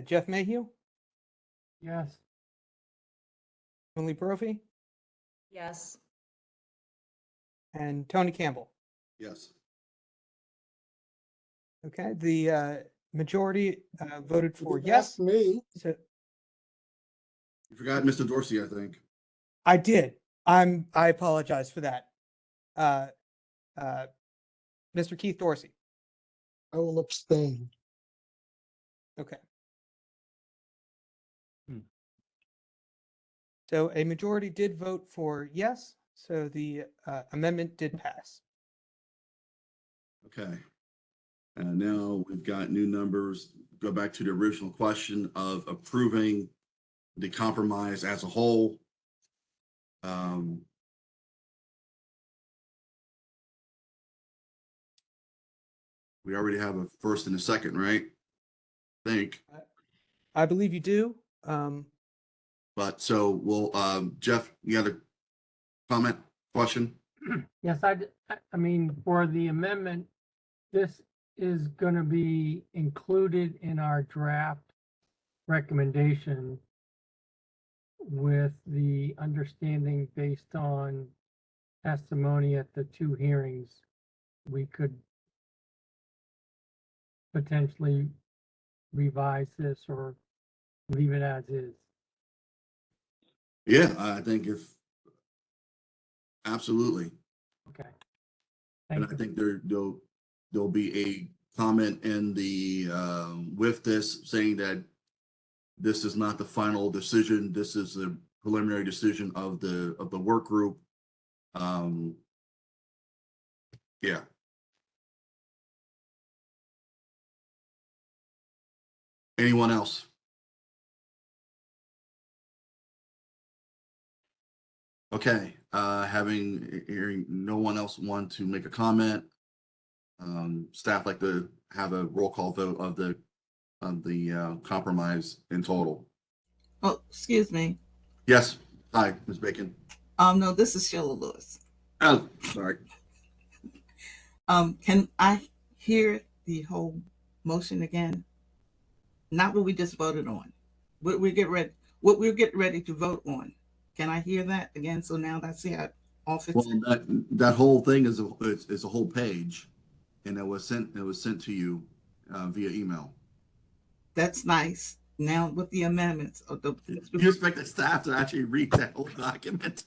Jeff Mayhew, Yes. Emily Brophy, Yes. and Tony Campbell. Yes. Okay, the majority voted for You yes. asked me. So You forgot Mr. Dorsey, I think. I did. I apologize for that. Mr. Keith Dorsey. I will abstain. Okay. So a majority did vote for yes, so the amendment did pass. Okay. And now we've got new numbers. Go back to the original question of approving the compromise as a whole. We already have a first and a second, right? I think. I believe you do. But so we'll, Jeff, you got a comment, question? Yes, I mean, for the amendment, this is going to be included in our draft recommendation with the understanding based on testimony at the two hearings, we could potentially revise this or leave it as is. Yeah, I think if, absolutely. Okay. And Thank I you. think there'll be a comment in the, with this saying that this is not the final decision. This is the preliminary decision of the work group. Yeah. Anyone else? Okay, hearing no one else want to make a comment. Staff like to have a roll call vote of the compromise in total. Oh, excuse me. Yes, hi, Ms. Bacon. No, this is Sheila Lewis. Oh, sorry. Can I hear the whole motion again? Not what we just voted on. What we're getting ready to vote on. Can I hear that again? So now that's the office. Well, that whole thing is a whole page, and it was sent to you via email. That's nice. Now with the amendments of the. You expect the staff to actually read that whole document?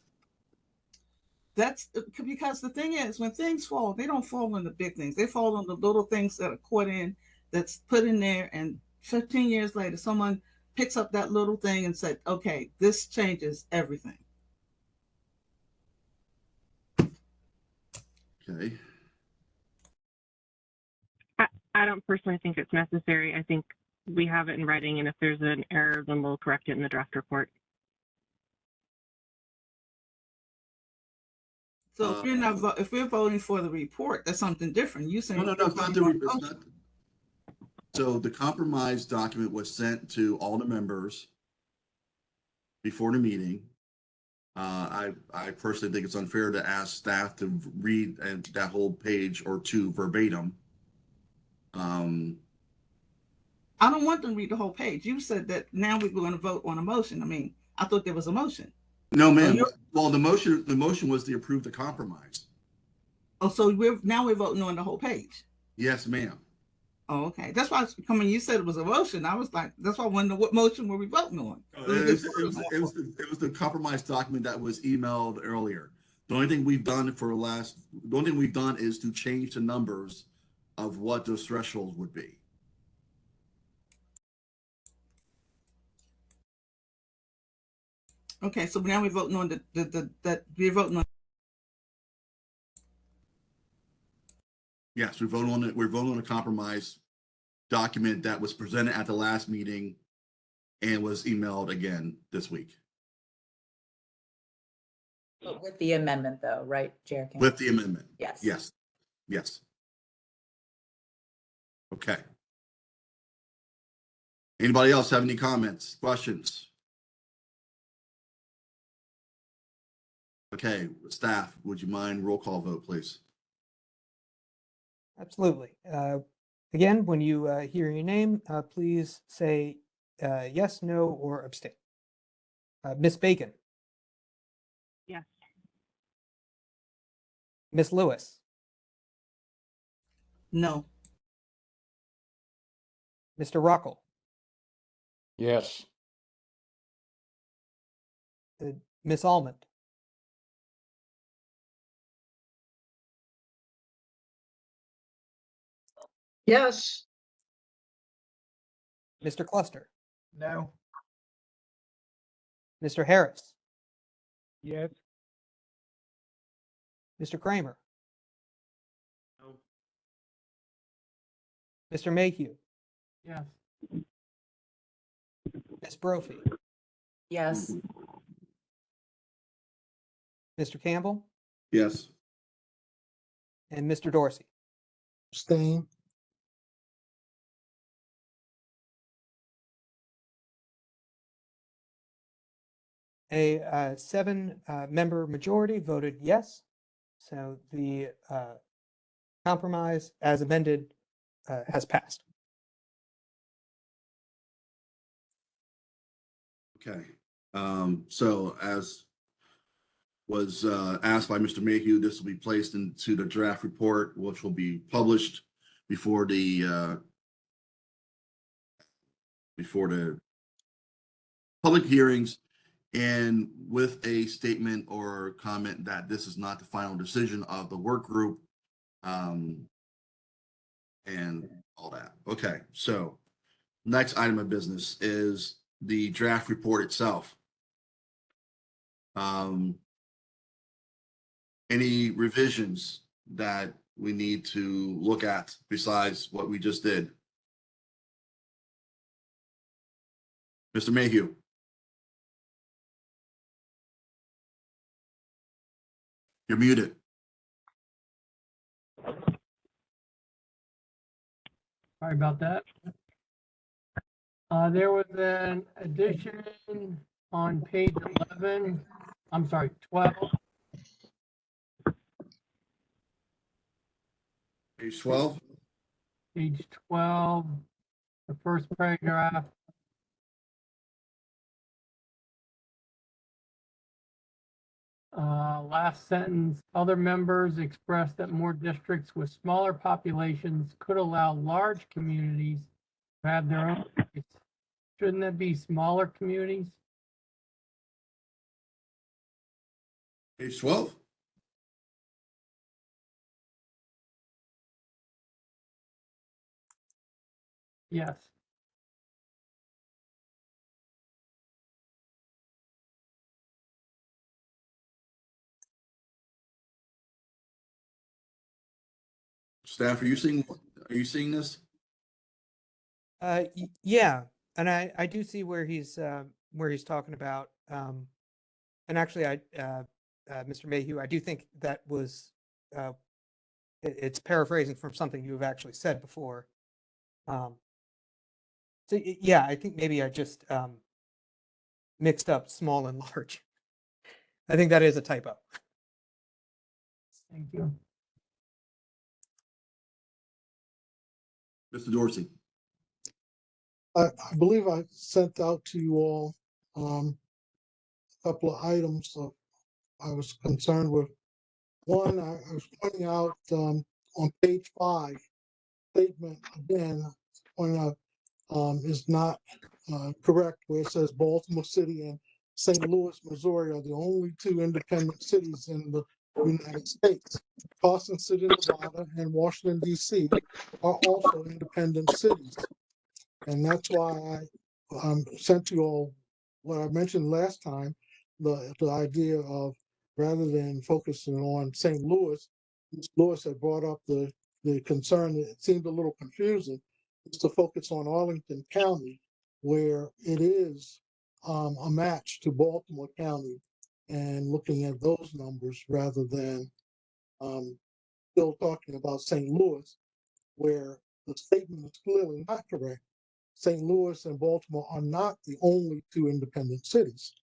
That's because the thing is, when things fall, they don't fall on the big things. They fall on the little things that are caught in, that's put in there, and 15 years later, someone picks up that little thing and said, okay, this changes everything. Okay. I don't personally think it's necessary. I think we have it in writing, and if there's an error, then we'll correct it in the draft report. So if you're not, if we're voting for the report, that's something different. You saying No, it's not the report. So the compromise document was sent to all the members before the meeting. I personally think it's unfair to ask staff to read that whole page or two verbatim. I don't want them to read the whole page. You said that now we're going to vote on a motion. I mean, I thought there was a motion. No, ma'am. Well, the motion was to approve the compromise. Oh, so we're voting on the whole page. Yes, ma'am. Oh, okay. That's why I was coming. You said it was a motion. I was like, that's why I wondered what motion were we voting on. It was the compromise document that was emailed earlier. The only thing we've done is to change the numbers of what those thresholds would be. Okay, so now we're voting on that we're voting on. Yes, we're voting on it. We're voting on a compromise document that was presented at the last meeting and was emailed again this week. But with the amendment though, right, Chair? With the amendment. Yes. Yes. Yes. Okay. Anybody else have any comments, questions? Okay, staff, would you mind roll call vote, please? Absolutely. Again, when you hear your name, please say yes, no, or abstain. Miss Bacon, Yes. Miss Lewis, No. Mr. Rockel, Yes. Miss Almond, Yes, Mr. Cluster, No. Mr. Harris, Yes. Mr. Kramer, No. Mr. Mayhew, Yes. Miss Brophy, Yes. Mr. Campbell, Yes. and Mr. Dorsey. Abstain. A 7-member majority voted yes. So the compromise as amended has passed. Okay. So as was asked by Mr. Mayhew, this will be placed into the draft report, which will be published before the public hearings, and with a statement or comment that this is not the final decision of the work group, and all that. Okay, so next item of business is the draft report itself. Any revisions that we need to look at besides what we just did? Mr. Mayhew? You're muted. Sorry about that. There was an addition on page 11, I'm sorry, 12. Page 12? Page 12, the first paragraph. Last sentence, other members expressed that more districts with smaller populations could allow large communities to have their own. Shouldn't that be smaller communities? Page 12? Yes. Staff, are you seeing this? Yeah, and I do see where he's talking about. And actually, Mr. Mayhew, I do think that was it's paraphrasing from something you have actually said before. So yeah, I think maybe I just mixed up small and large. I think that is a typo. Thank you. Mr. Dorsey? I believe I sent out to you all a couple of items that I was concerned with. One, I was pointing out on page 5, statement, again, point out, is not correct, where it says Baltimore City and St. Louis, Missouri are the only two independent cities in the United States. Carson City, Nevada, and Washington, D.C. are also independent cities. And that's why I sent you all what I mentioned last time, the idea of, rather than focusing on St. Louis, Ms. Lewis had brought up the concern that it seemed a little confusing, is to focus on Arlington County, where it is a match to Baltimore County, and looking at those numbers rather than still talking about St. Louis, where the statement is clearly not correct. St. Louis and Baltimore are not the only two independent cities.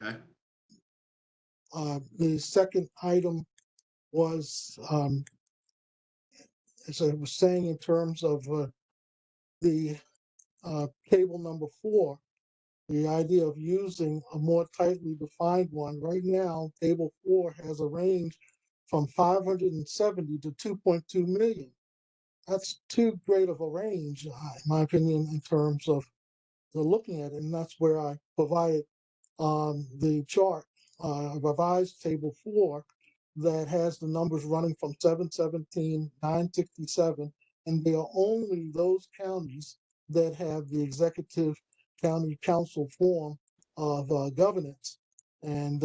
Okay. The second item was, as I was saying, in terms of the table number 4, the idea of using a more tightly defined one. Right now, table 4 has a range from 570 to 2.2 million. That's too great of a range, in my opinion, in terms of the looking at it, and that's where I provided the chart, revised table 4, that has the numbers running from 717, 967, and they are only those counties that have the executive county council form of governance. And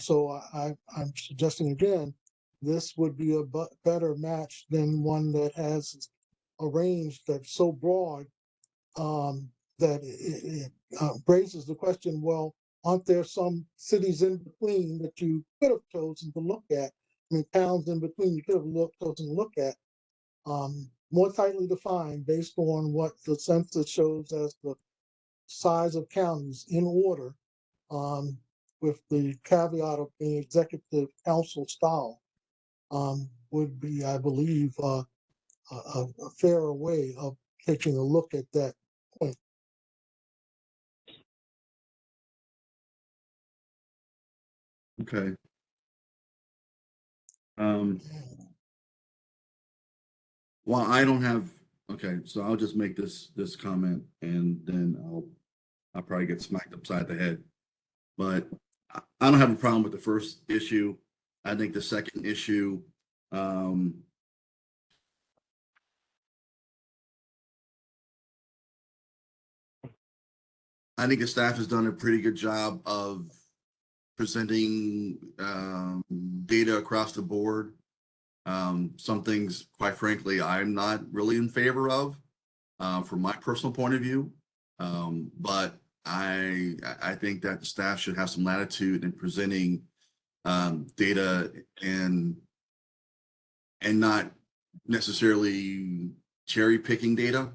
so I'm suggesting again, this would be a better match than one that has a range that's so broad that it raises the question, well, aren't there some cities in between that you could have chosen to look at? I mean, towns in between you could have chosen to look at. More tightly defined based on what the census shows as the size of counties in order, with the caveat of being executive council style, would be, I believe, a fairer way of taking a look at that point. Okay. Well, I don't have, okay, so I'll just make this comment and then I'll probably get smacked upside the head. But I don't have a problem with the first issue. I think the second issue, I think the staff has done a pretty good job of presenting data across the board. Some things, quite frankly, I'm not really in favor of from my personal point of view. But I think that the staff should have some latitude in presenting data and not necessarily cherry picking data.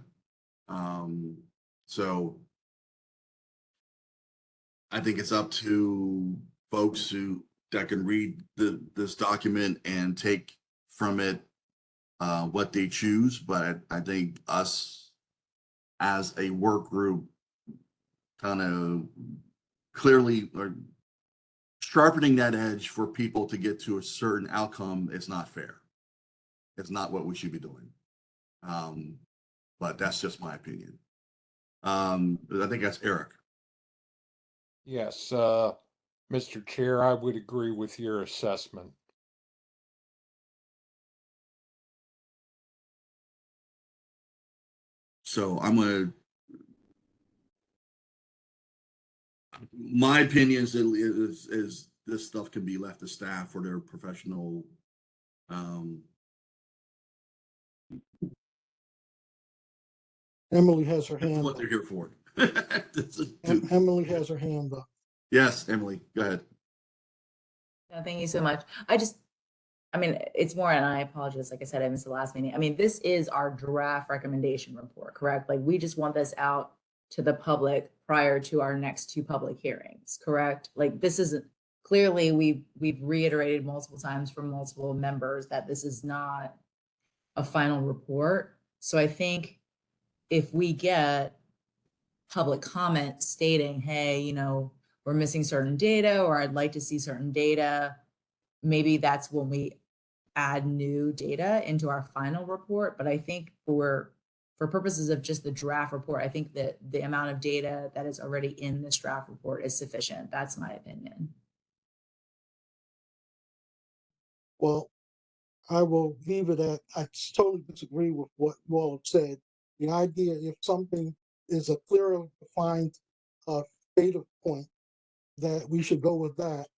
So I think it's up to folks that can read this document and take from it what they choose. But I think us as a work group kind of clearly are sharpening that edge for people to get to a certain outcome is not fair. It's not what we should be doing. But that's just my opinion. I think that's Eric. Yes, Mr. Chair, I would agree with your assessment. So my opinion is this stuff can be left to staff for their professional Emily has her that's hand what up. they're here for. Emily has her hand up. Yes, Emily, go ahead. Thank you so much. I mean, it's more, and I apologize, like I said, I missed the last meeting. I mean, this is our draft recommendation report, correct? Like, we just want this out to the public prior to our next 2 public hearings, correct? Like, this isn't, clearly we've reiterated multiple times from multiple members that this is not a final report. So I think if we get public comment stating, hey, you know, we're missing certain data, or I'd like to see certain data, maybe that's when we add new data into our final report. But I think for purposes of just the draft report, I think that the amount of data that is already in this draft report is sufficient. That's my opinion. Well, I will leave it at, I totally disagree with what you all have said. The idea, if something is a clearly defined data point, that we should go with that,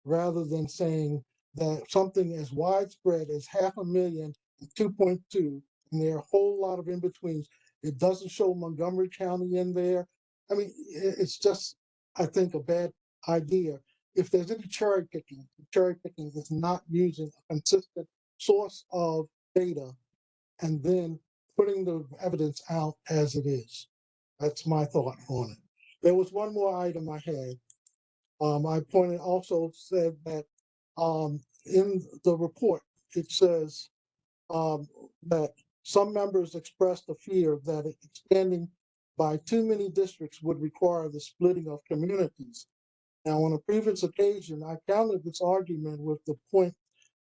rather than saying that something as widespread as 500,000 and 2.2, and there are a whole lot of in-betweens. It doesn't show Montgomery County in there. I mean, it's just, I think, a bad idea. If there's any cherry picking is not using a consistent source of data and then putting the evidence out as it is. That's my thought on it. There was one more item I had. I also said that in the report, it says that some members expressed a fear that expanding by too many districts would require the splitting of communities. Now, on a previous occasion, I countered this argument with the point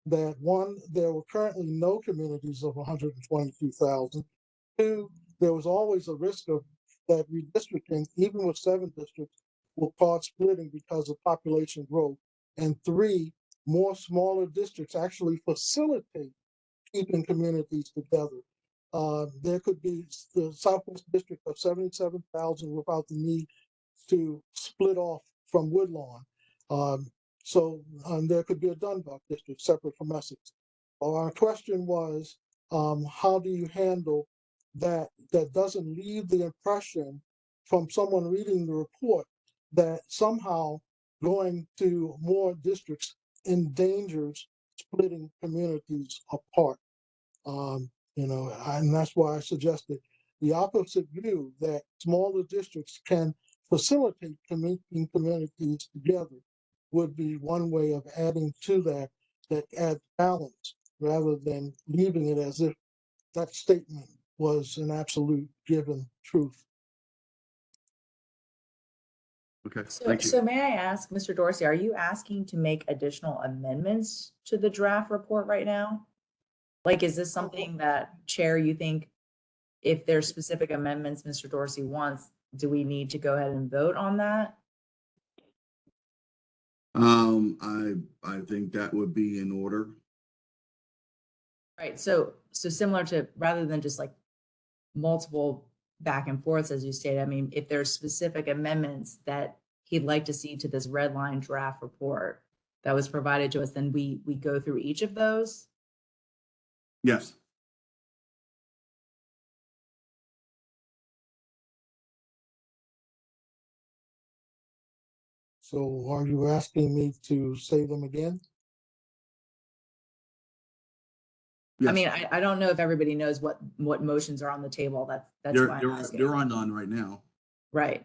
that one, there were currently no communities of 122,000. Two, there was always a risk of that redistricting, even with 7 districts, will cause splitting because of population growth. And 3, more smaller districts actually facilitate keeping communities together. There could be the Southwest District of 77,000 without the need to split off from Woodlawn. There could be a Dunbar district separate from Essex. Our question was, how do you handle that doesn't leave the impression from someone reading the report that somehow going to more districts endangers splitting communities apart? And that's why I suggested the opposite view, that smaller districts can facilitate keeping communities together would be one way of adding to that adds balance, rather than leaving it as if that statement was an absolute given truth. Okay, So, thank you. so may I ask, Mr. Dorsey, are you asking to make additional amendments to the draft report right now? Like, is this something that, Chair, you think if there's specific amendments Mr. Dorsey wants, do we need to go ahead and vote on that? I think that would be in order. Right, so similar to, rather than just like multiple back and forths, as you stated, I mean, if there's specific amendments that he'd like to see to this red line draft report that was provided to us, then we go through each of those? Yes. So are you asking me to say them again? Yes. I mean, I don't know if everybody knows what motions are on the table. That's why I'm asking. They're on right now. Right.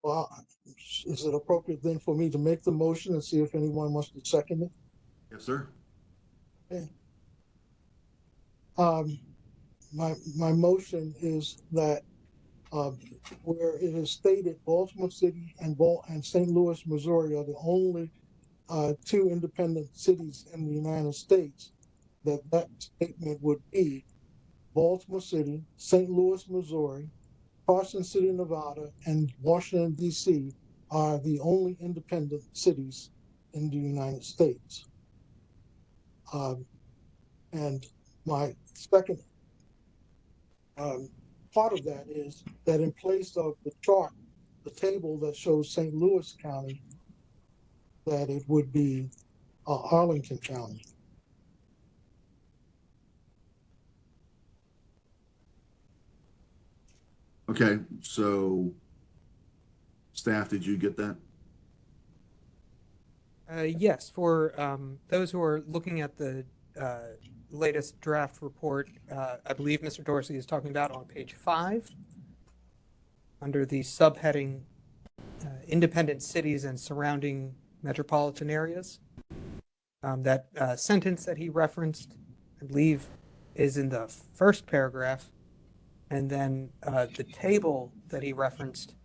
Well, is it appropriate then for me to make the motion and see if anyone wants to second it? Yes, sir. Okay. My motion is that where it is stated Baltimore City and St. Louis, Missouri are the only 2 independent cities in the United States, that statement would be Baltimore City, St. Louis, Missouri, Carson City, Nevada, and Washington, D.C. are the only independent cities in the United States. And my second part of that is that in place of the chart, the table that shows St. Louis County, that it would be Arlington County. Okay, so staff, did you get that? Yes, for those who are looking at the latest draft report, I believe Mr. Dorsey is talking about on page 5, under the subheading independent cities and surrounding metropolitan areas. That sentence that he referenced, I believe, is in the first paragraph. And then the table that he referenced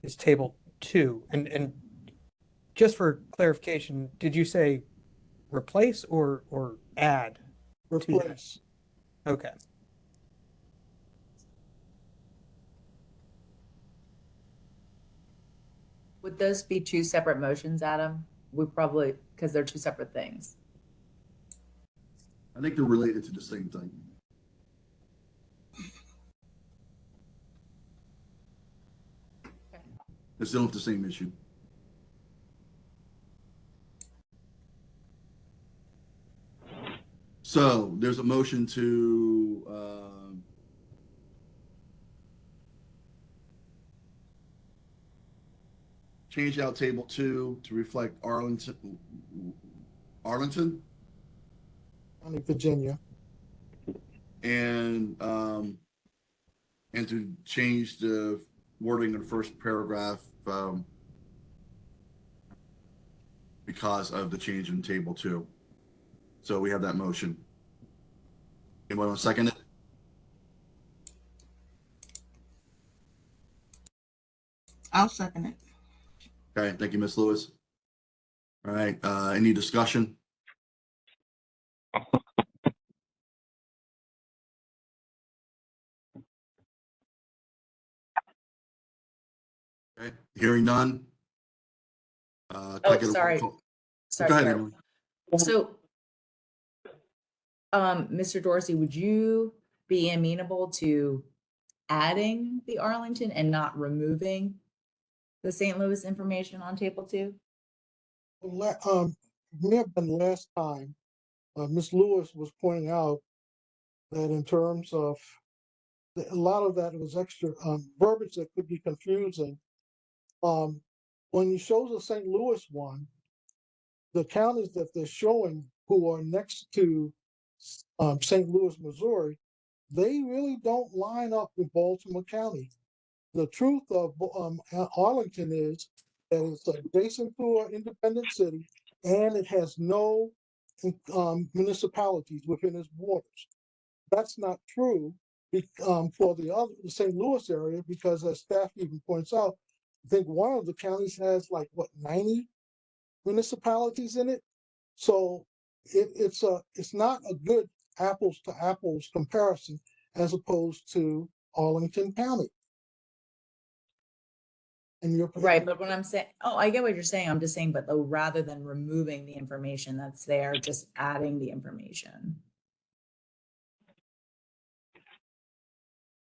is table 2. And just for clarification, did you say replace or add? to that? Replace. Okay. Would those be two separate motions, Adam? We probably, because they're two separate things. I think they're related to the same thing. They're still the same issue. So there's a motion to change out table 2 to reflect Arlington, County, Virginia. and to change the wording of the first paragraph because of the change in table 2. So we have that motion. Anyone want to second it? I'll second it. Okay, thank you, Ms. Lewis. All right, any discussion? Okay, hearing none. Oh, take it a sorry. roll call. Sorry. Go ahead, sorry. Emily. So, Mr. Dorsey, would you be amenable to adding the Arlington and not removing the St. Louis information on table 2? May have been last time, Ms. Lewis was pointing out that in terms of a lot of that was extra verbiage that could be confusing. When you show the St. Louis one, the counties that they're showing who are next to St. Louis, Missouri, they really don't line up with Baltimore County. The truth of Arlington is that it's adjacent to an independent city and it has no municipalities within its borders. That's not true for the St. Louis area, because as staff even points out, I think one of the counties has 90 municipalities in it. So it's not a good apples to apples comparison as opposed to Arlington County. And you're Right, but what I'm saying, I get what you're saying. I'm just saying, but though, rather than removing the information that's there, just adding the information.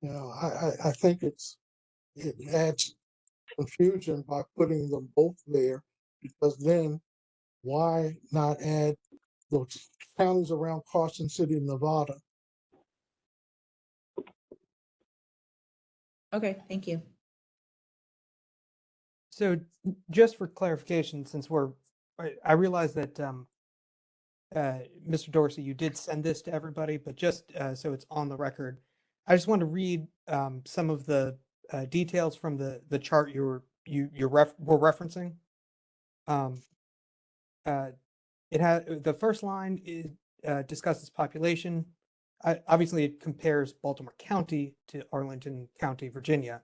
I think it adds confusion by putting them both there, because then why not add the counties around Carson City, Nevada? Okay, thank you. So just for clarification, since I realize that Mr. Dorsey, you did send this to everybody, but just so it's on the record, I just want to read some of the details from the chart were referencing. It had the first line discusses population. Obviously, it compares Baltimore County to Arlington County, Virginia.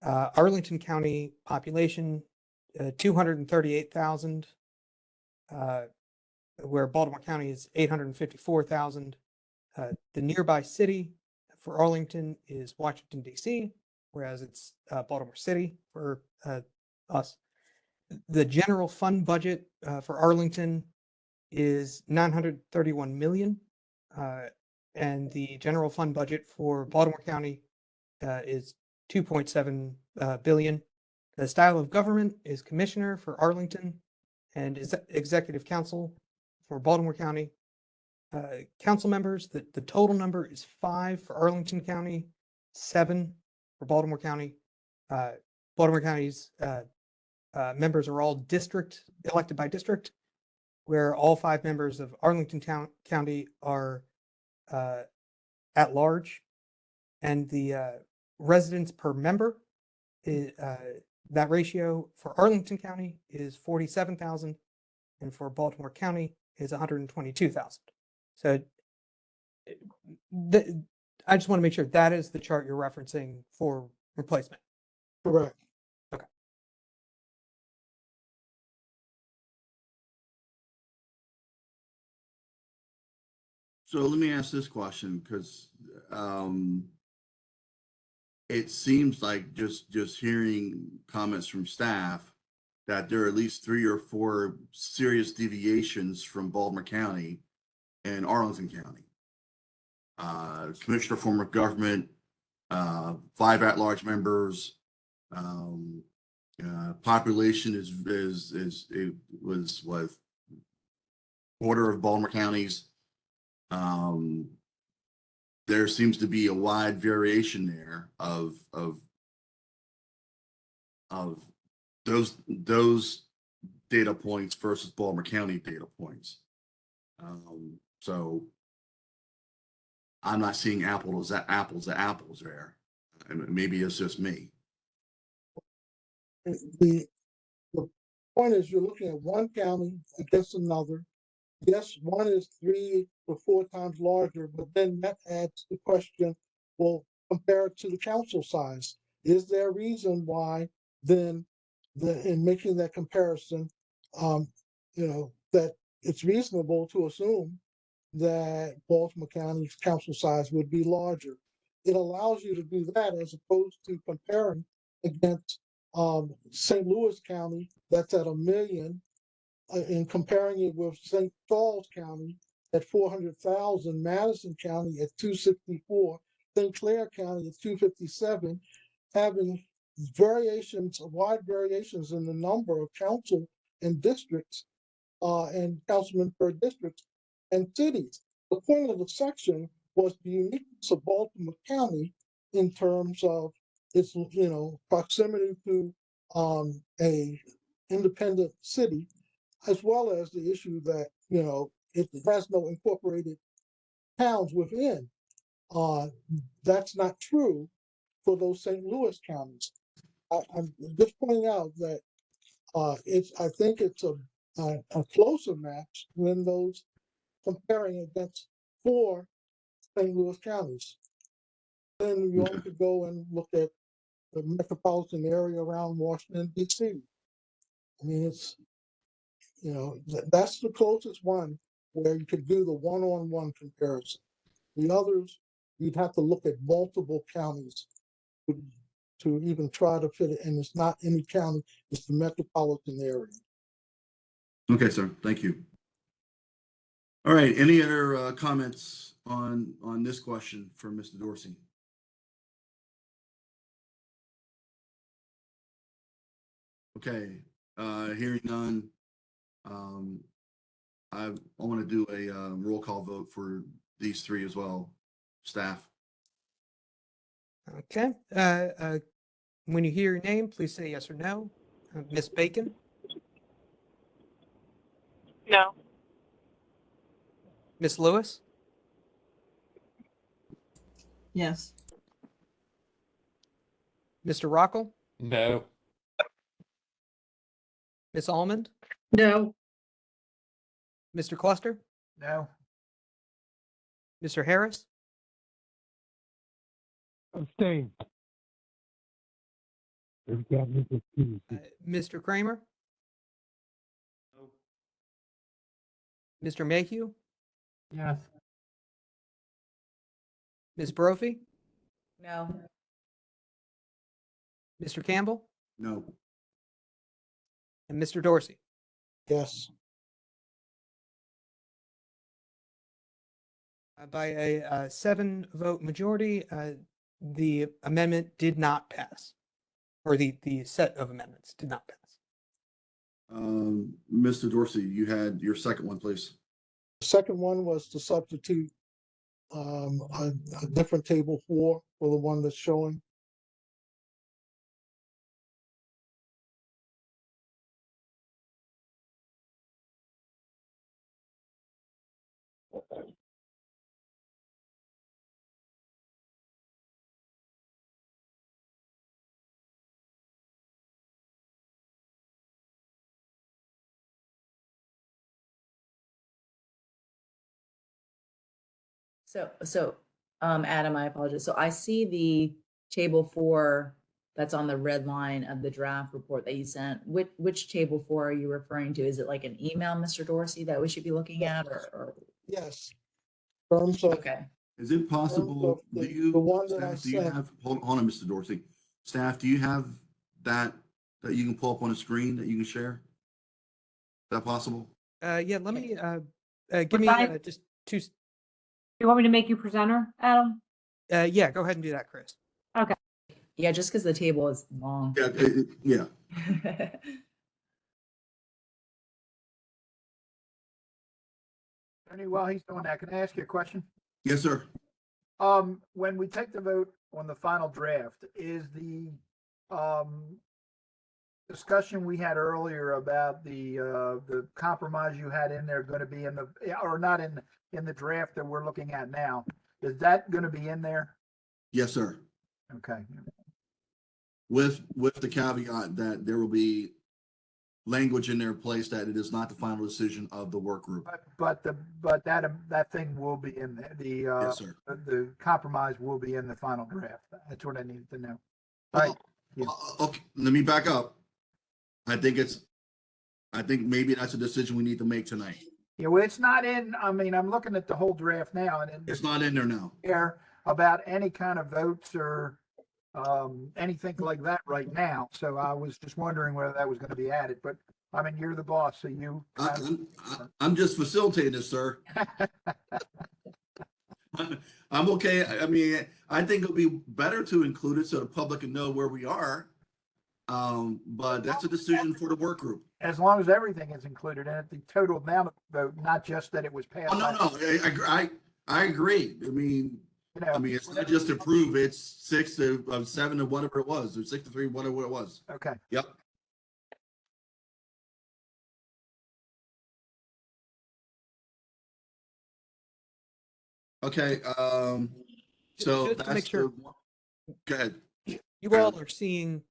Arlington County population 238,000, where Baltimore County is 854,000. The nearby city for Arlington is Washington, D.C., whereas it's Baltimore City for us. The general fund budget for Arlington is 931 million, and the general fund budget for Baltimore County is 2.7 billion. The style of government is commissioner for Arlington and is executive council for Baltimore County. Council members, the total number is 5 for Arlington County, 7 for Baltimore County. Baltimore County's members are all elected by district, where all 5 members of Arlington County are at large, and the residents per member that ratio for Arlington County is 47,000 and for Baltimore County is 122,000. So I just want to make sure that is the chart you're referencing for replacement. Correct. Okay. So let me ask this question, because it seems like just hearing comments from staff that there are at least 3 or 4 serious deviations from Baltimore County and Arlington County. Commissioner form of government, 5 at-large members, population it was what, quarter of Baltimore counties. There seems to be a wide variation there of those data points versus Baltimore County data points. So I'm not seeing apples to apples there. And maybe it's just me. The point is you're looking at one county against another. Yes, one is 3 or 4 times larger, but then that adds the question, well, compare it to the council size. Is there a reason why then in making that comparison, that it's reasonable to assume that Baltimore County's council size would be larger? It allows you to do that as opposed to comparing against St. Louis County, that's at 1 million, and comparing it with St. Charles County at 400,000, Madison County at 264, St. Clair County at 257, having wide variations in the number of council and districts and councilmen per district and cities. The point of the section was the uniqueness of Baltimore County in terms of its, proximity to a independent city, as well as the issue that, it has no incorporated towns within. That's not true for those St. Louis counties. I'm just pointing out that I think it's a closer match than those comparing against 4 St. Louis counties. Then you only could go and look at the metropolitan area around Washington, D.C. I mean, it's, that's the closest one where you could do the one-on-one comparison. The others, you'd have to look at multiple counties to even try to fit it, and it's not any county, it's the metropolitan area. Okay, sir. Thank you. All right. Any other comments on this question for Mr. Dorsey? Okay. Hearing none. I want to do a roll call vote for these 3 as well. Staff. Okay. When you hear your name, please say yes or no. Ms. Bacon, No. Ms. Lewis, Yes. Mr. Rockel, No. Ms. Almond, No. Mr. Cluster, No. Mr. Harris, Abstain. We've got Mrs. Keys. Mr. Kramer, Mr. Mayhew, Yes. Ms. Brophy, No. Mr. Campbell, No. and Mr. Dorsey. Yes. By a 7-vote majority, the amendment did not pass, or the set of amendments did not pass. Mr. Dorsey, you had your second one, please. The second one was to substitute a different table 4 for the one that's showing. So, Adam, I apologize. So I see the table 4 that's on the red line of the draft report that you sent. Which table 4 are you referring to? Is it like an email, Mr. Dorsey, that we should be looking at, or? Yes. Terms of, Okay. Is it possible, the- do you, the one that I staff, do you sent. have, hold on, Mr. Dorsey. Staff, do you have that you can pull up on a screen that you can share? Is that possible? Yeah, let me, give me, I- just 2, You want me to make you presenter, Adam? yeah, go ahead and do that, Chris. Yeah, just because the table is long. Yeah, yeah. Ernie, while he's doing that, can I ask you a question? Yes, sir. When we take the vote on the final draft, is the, discussion we had earlier about the compromise you had in there gonna be in the, or not in the draft that we're looking at now? Is that gonna be in there? Yes, sir. Okay. With the caveat that there will be language in there placed that it is not the final decision of the work group. But that thing will be in there. Yes, sir. The compromise will be in the final draft. That's what I needed to know. All right. Okay, let me back up. I think maybe that's a decision we need to make tonight. Yeah, well, it's not in, I mean, I'm looking at the whole draft now and It's not in there now. care about any kind of votes or anything like that right now. So I was just wondering whether that was going to be added, but I mean, you're the boss, so you. I'm just facilitating this, sir. I'm okay. I mean, I think it'll be better to include it so the public can know where we are. But that's a decision for the work group. As long as everything is included in it, the total amount of vote, not just that it was passed. Oh, no. I agree. I mean, You know, it's not just approve, it's 6 of 7 or whatever it was, or 6 to 3, whatever it was. Okay. Yep. Okay, so Just to make that's sure. go ahead. You all are seeing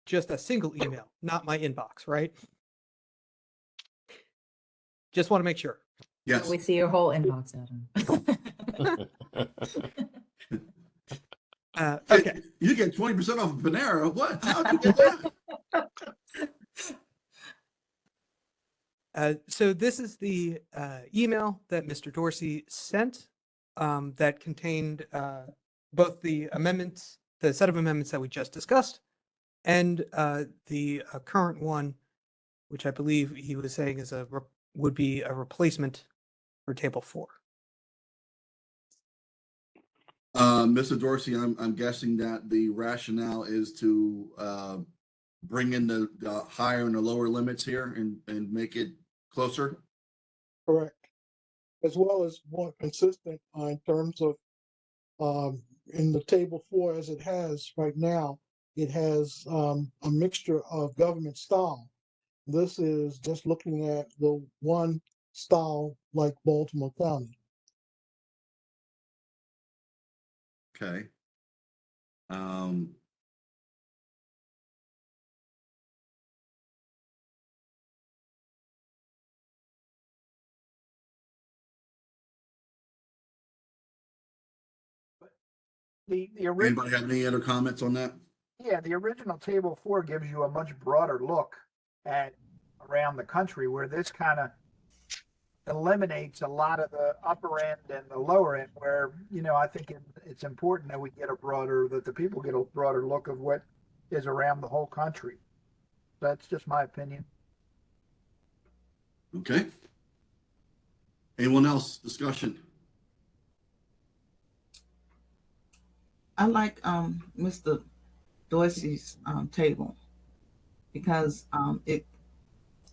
just a single email, not my inbox, right? Just want to make sure. Yes. We see your whole inbox, Adam. Okay. You get 20% off of Panera. What? How'd you get that? So this is the email that Mr. Dorsey sent that contained both the amendments, the set of amendments that we just discussed, and the current one, which I believe he was saying is would be a replacement for Table 4. Mr. Dorsey, I'm guessing that the rationale is to bring in the higher and the lower limits here and make it closer. Correct. As well as more consistent in terms of in the table 4 as it has right now, it has a mixture of government style. This is just looking at the one style like Baltimore County. Okay. The original, Anybody have any other comments on that? yeah, the original table 4 gives you a much broader look at around the country, where this kind of eliminates a lot of the upper end and the lower end, where, you know, I think it's important that we get that the people get a broader look of what is around the whole country. That's just my opinion. Okay. Anyone else? Discussion? I like Mr. Dorsey's table because it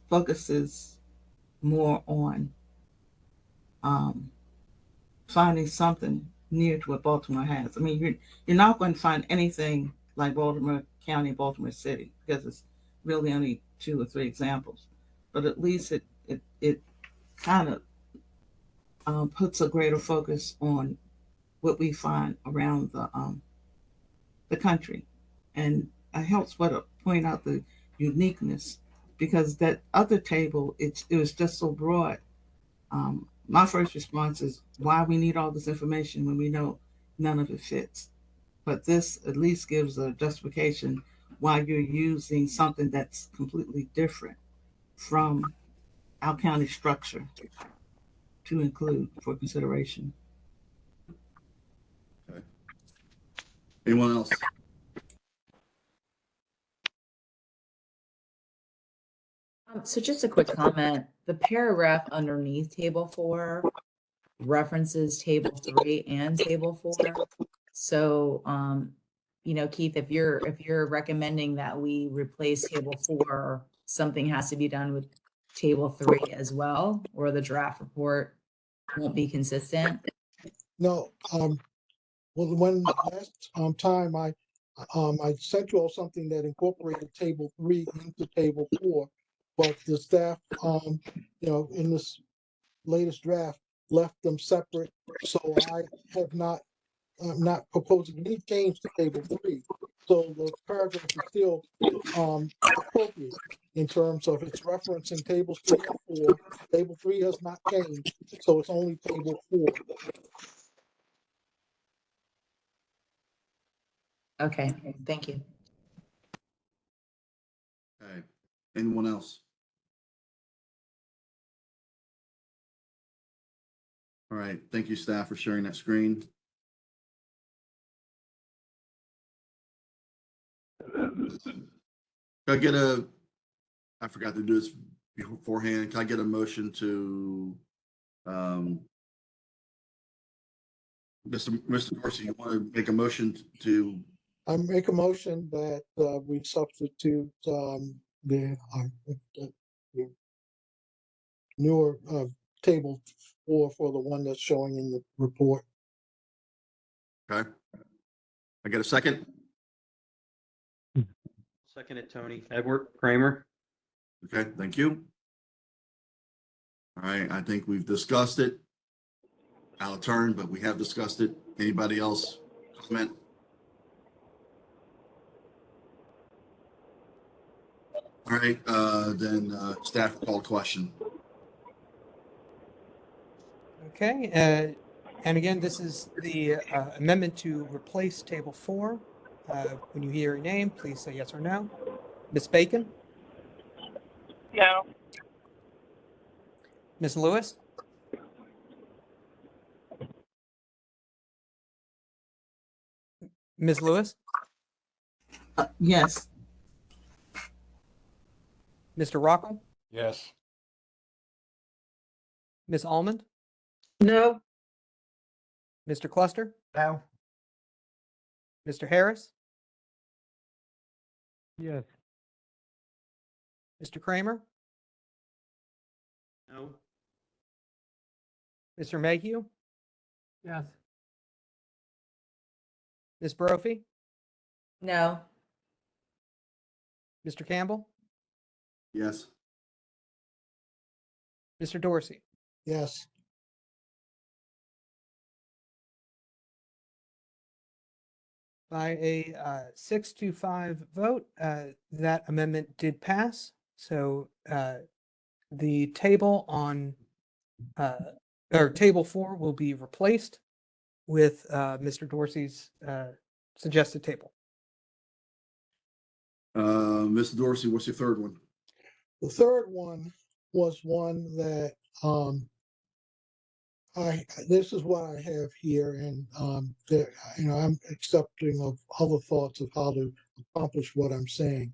focuses more on finding something near to what Baltimore has. I mean, you're not going to find anything like Baltimore County, Baltimore City, because it's really only 2 or 3 examples. But at least it kind of puts a greater focus on what we find around the country, and it helps point out the uniqueness, because that other table it was just so broad. my first response is why we need all this information when we know none of it fits. But this at least gives a justification why you're using something that's completely different from our county structure to include for consideration. Okay. Anyone else? So just a quick comment, the paragraph underneath table 4 references table 3 and table 4. So, you know, Keith, if you're recommending that we replace table 4, something has to be done with table 3 as well, or the draft report won't be consistent. No, well, when last time I sent you all something that incorporated table 3 into table 4, but the staff, you know, in this latest draft left them separate. So I have not, I'm not proposing any change to table 3. So the paragraph is still appropriate in terms of its referencing tables 3 and 4. Table 3 has not changed, so it's only table 4. Okay, thank you. Okay. Anyone else? All right. Thank you, staff, for sharing that screen. I forgot to do this beforehand. Can I get a motion to, Mr. Dorsey, you want to make a motion to, I make a motion that we substitute the newer table 4 for the one that's showing in the report. okay? I get a second? Second it, Tony. Edward Kramer. Okay, thank you. All right, I think we've discussed it. Out of turn, but we have discussed it. Anybody else comment? All right, then staff call question. Okay, and again, this is the amendment to replace table 4. When you hear a name, please say yes or no. Ms. Bacon? No. Ms. Lewis? Ms. Lewis? Yes. Mr. Rockwell? Yes. Ms. Almond? No, Mr. Cluster? No. Mr. Harris? Yes. Mr. Kramer? No. Mr. Mayhew? Yes. Ms. Brophy? No. Mr. Campbell? Yes. Mr. Dorsey? Yes. By a 6-5 vote, that amendment did pass. So the table on, or table 4 will be replaced with Mr. Dorsey's suggested table. Mr. Dorsey, what's your third one? The third one was one that this is what I have here, and there, you know, I'm accepting of other thoughts of how to accomplish what I'm saying.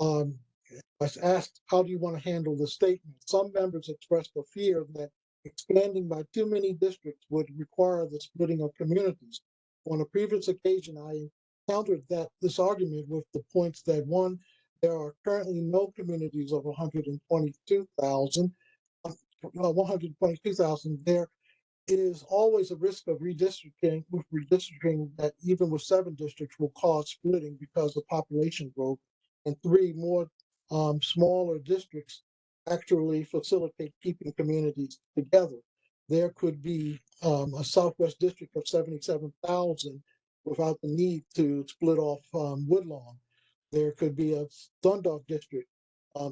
I was asked, how do you want to handle the statement? Some members expressed a fear that expanding by too many districts would require the splitting of communities. On a previous occasion, I countered this argument with the points that, one, there are currently no communities of 122,000. There is always a risk of redistricting that even with 7 districts will cause splitting because of population growth. And 3, more smaller districts actually facilitate keeping communities together. There could be a Southwest district of 77,000 without the need to split off Woodlawn. There could be a Dundalk district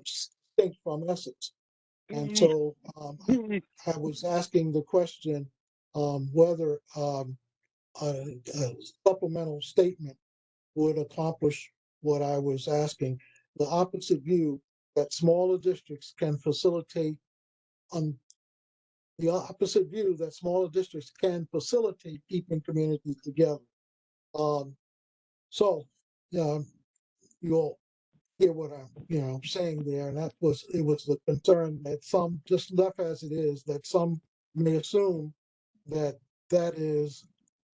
distinct from Essex. And so I was asking the question whether a supplemental statement would accomplish what I was asking. The opposite view that smaller districts can facilitate the opposite view that smaller districts can facilitate keeping communities together. So, you'll hear what I'm, saying there, and it was the concern that some, just left as it is, that some may assume that that is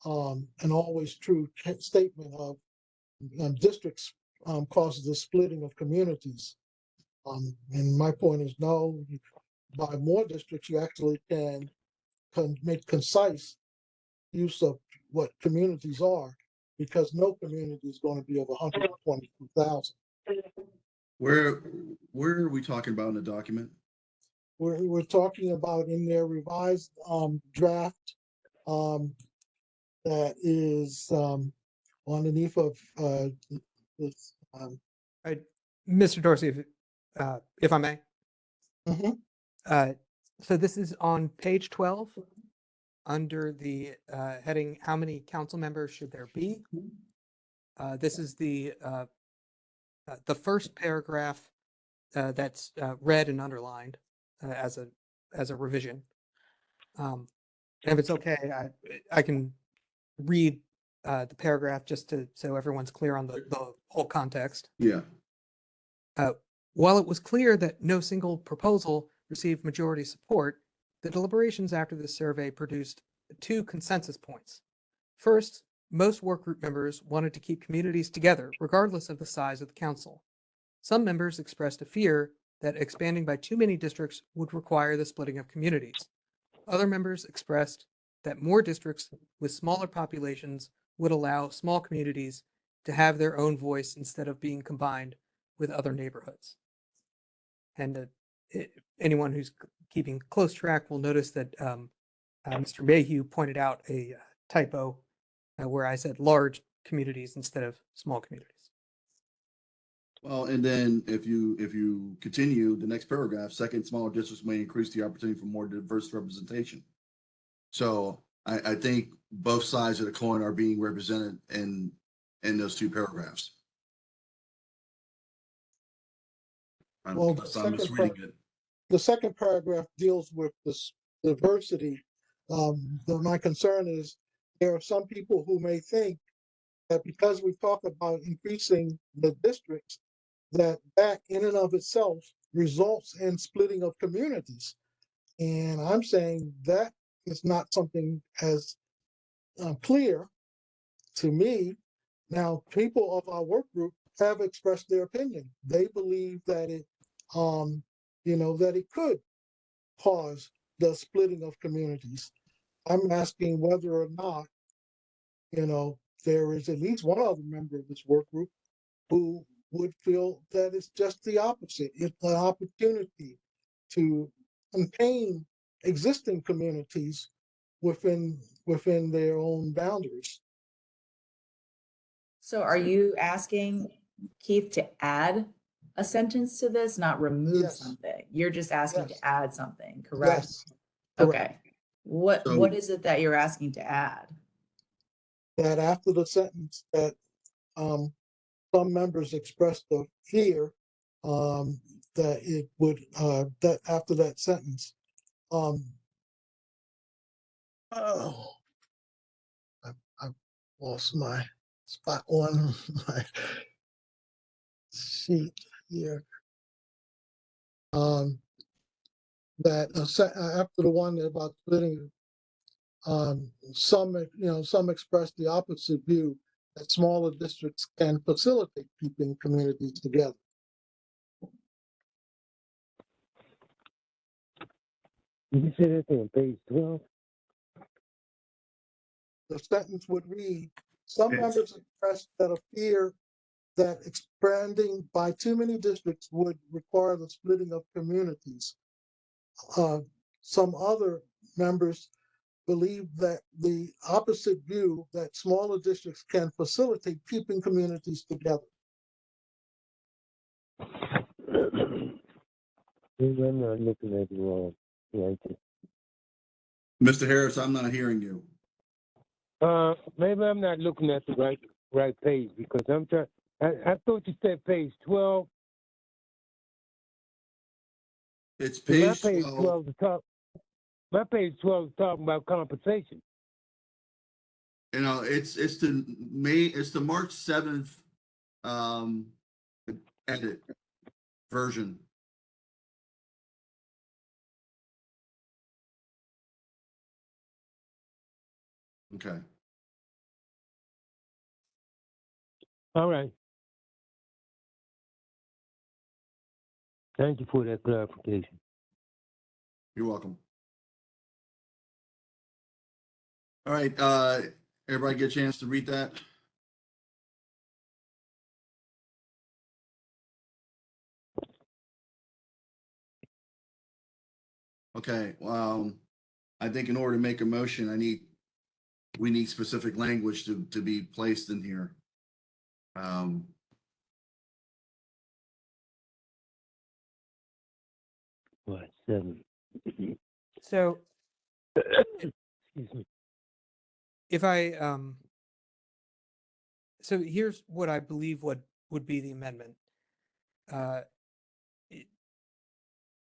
an always true statement of districts causes the splitting of communities. And my point is no, by more districts, you actually can make concise use of what communities are, because no community is going to be of 122,000. Where are we talking about in the document? We're talking about in their revised draft that is underneath of this. Mr. Dorsey, if I may. Mhm. So this is on page 12 under the heading, how many council members should there be? This is the first paragraph that's read and underlined as a revision. And if it's okay, I can read the paragraph just so everyone's clear on the whole context. Yeah. While it was clear that no single proposal received majority support, the deliberations after the survey produced 2 consensus points. First, most work group members wanted to keep communities together regardless of the size of the council. Some members expressed a fear that expanding by too many districts would require the splitting of communities. Other members expressed that more districts with smaller populations would allow small communities to have their own voice instead of being combined with other neighborhoods. And anyone who's keeping close track will notice that Mr. Mayhew pointed out a typo where I said large communities instead of small communities. Well, and then if you continue the next paragraph, second, smaller districts may increase the opportunity for more diverse representation. So I think both sides of the coin are being represented in those 2 paragraphs. Well, I'm misreading it. the second paragraph deals with this diversity. My concern is there are some people who may think that because we talk about increasing the districts, that in and of itself results in splitting of communities. And I'm saying that is not something as clear to me. Now, people of our work group have expressed their opinion. They believe that that it could cause the splitting of communities. I'm asking whether or not, there is at least one other member of this work group who would feel that it's just the opposite. It's an opportunity to contain existing communities within their own boundaries. So are you asking Keith to add a sentence to this, not remove Yes. something? You're just asking Yes. to add something, correct? Yes. Okay. What So- is it that you're asking to add? That after the sentence that some members expressed the fear that it would that after that sentence oh I lost my spot on my sheet here. That after the one about splitting, some express the opposite view that smaller districts can facilitate keeping communities together. Did you say that on page 12? The sentence would read, some Yes. members expressed that a fear that expanding by too many districts would require the splitting of communities. Some other members believe that the opposite view that smaller districts can facilitate keeping communities together. Maybe I'm not looking at the wrong. Right. Mr. Harris, I'm not hearing you. Maybe I'm not looking at the right page because I'm trying. I thought you said page 12. It's And my page page 12. 12 is talk. My page 12 is talking about compensation. You know, it's the March 7th edit version. Okay. All right. Thank you for that clarification. You're welcome. All right, everybody get a chance to read that? Okay, I think in order to make a motion, we need specific language to be placed in here. What, 7? So Excuse me. if I, so here's what I believe would be the amendment. It-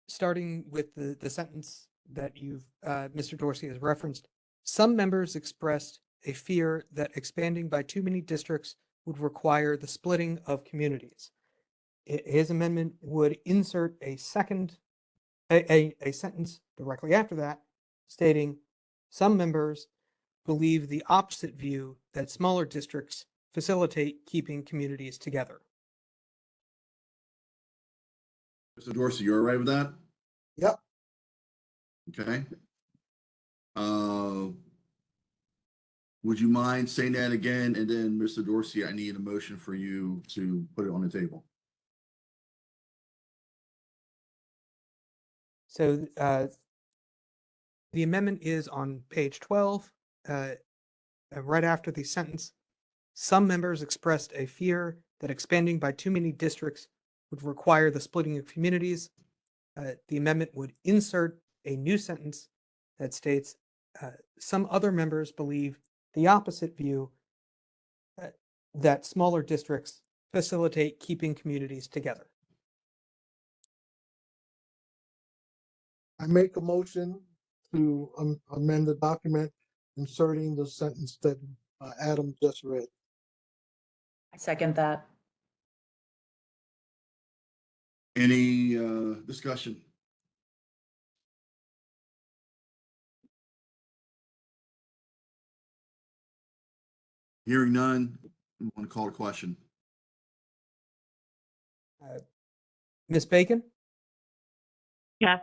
Starting with the sentence that Mr. Dorsey has referenced, some members expressed a fear that expanding by too many districts would require the splitting of communities. His amendment would insert a sentence directly after that stating, some members believe the opposite view that smaller districts facilitate keeping communities together. Mr. Dorsey, you all right with that? Yep. Okay. Would you mind saying that again? And then, Mr. Dorsey, I need a motion for you to put it on the table. So the amendment is on page 12, right after the sentence. Some members expressed a fear that expanding by too many districts would require the splitting of communities. The amendment would insert a new sentence that states, some other members believe the opposite view, that smaller districts facilitate keeping communities together. I make a motion to amend the document, inserting the sentence that Adam just read. I second that. Any discussion? Hearing none, I want to call a question. Ms. Bacon? Yes.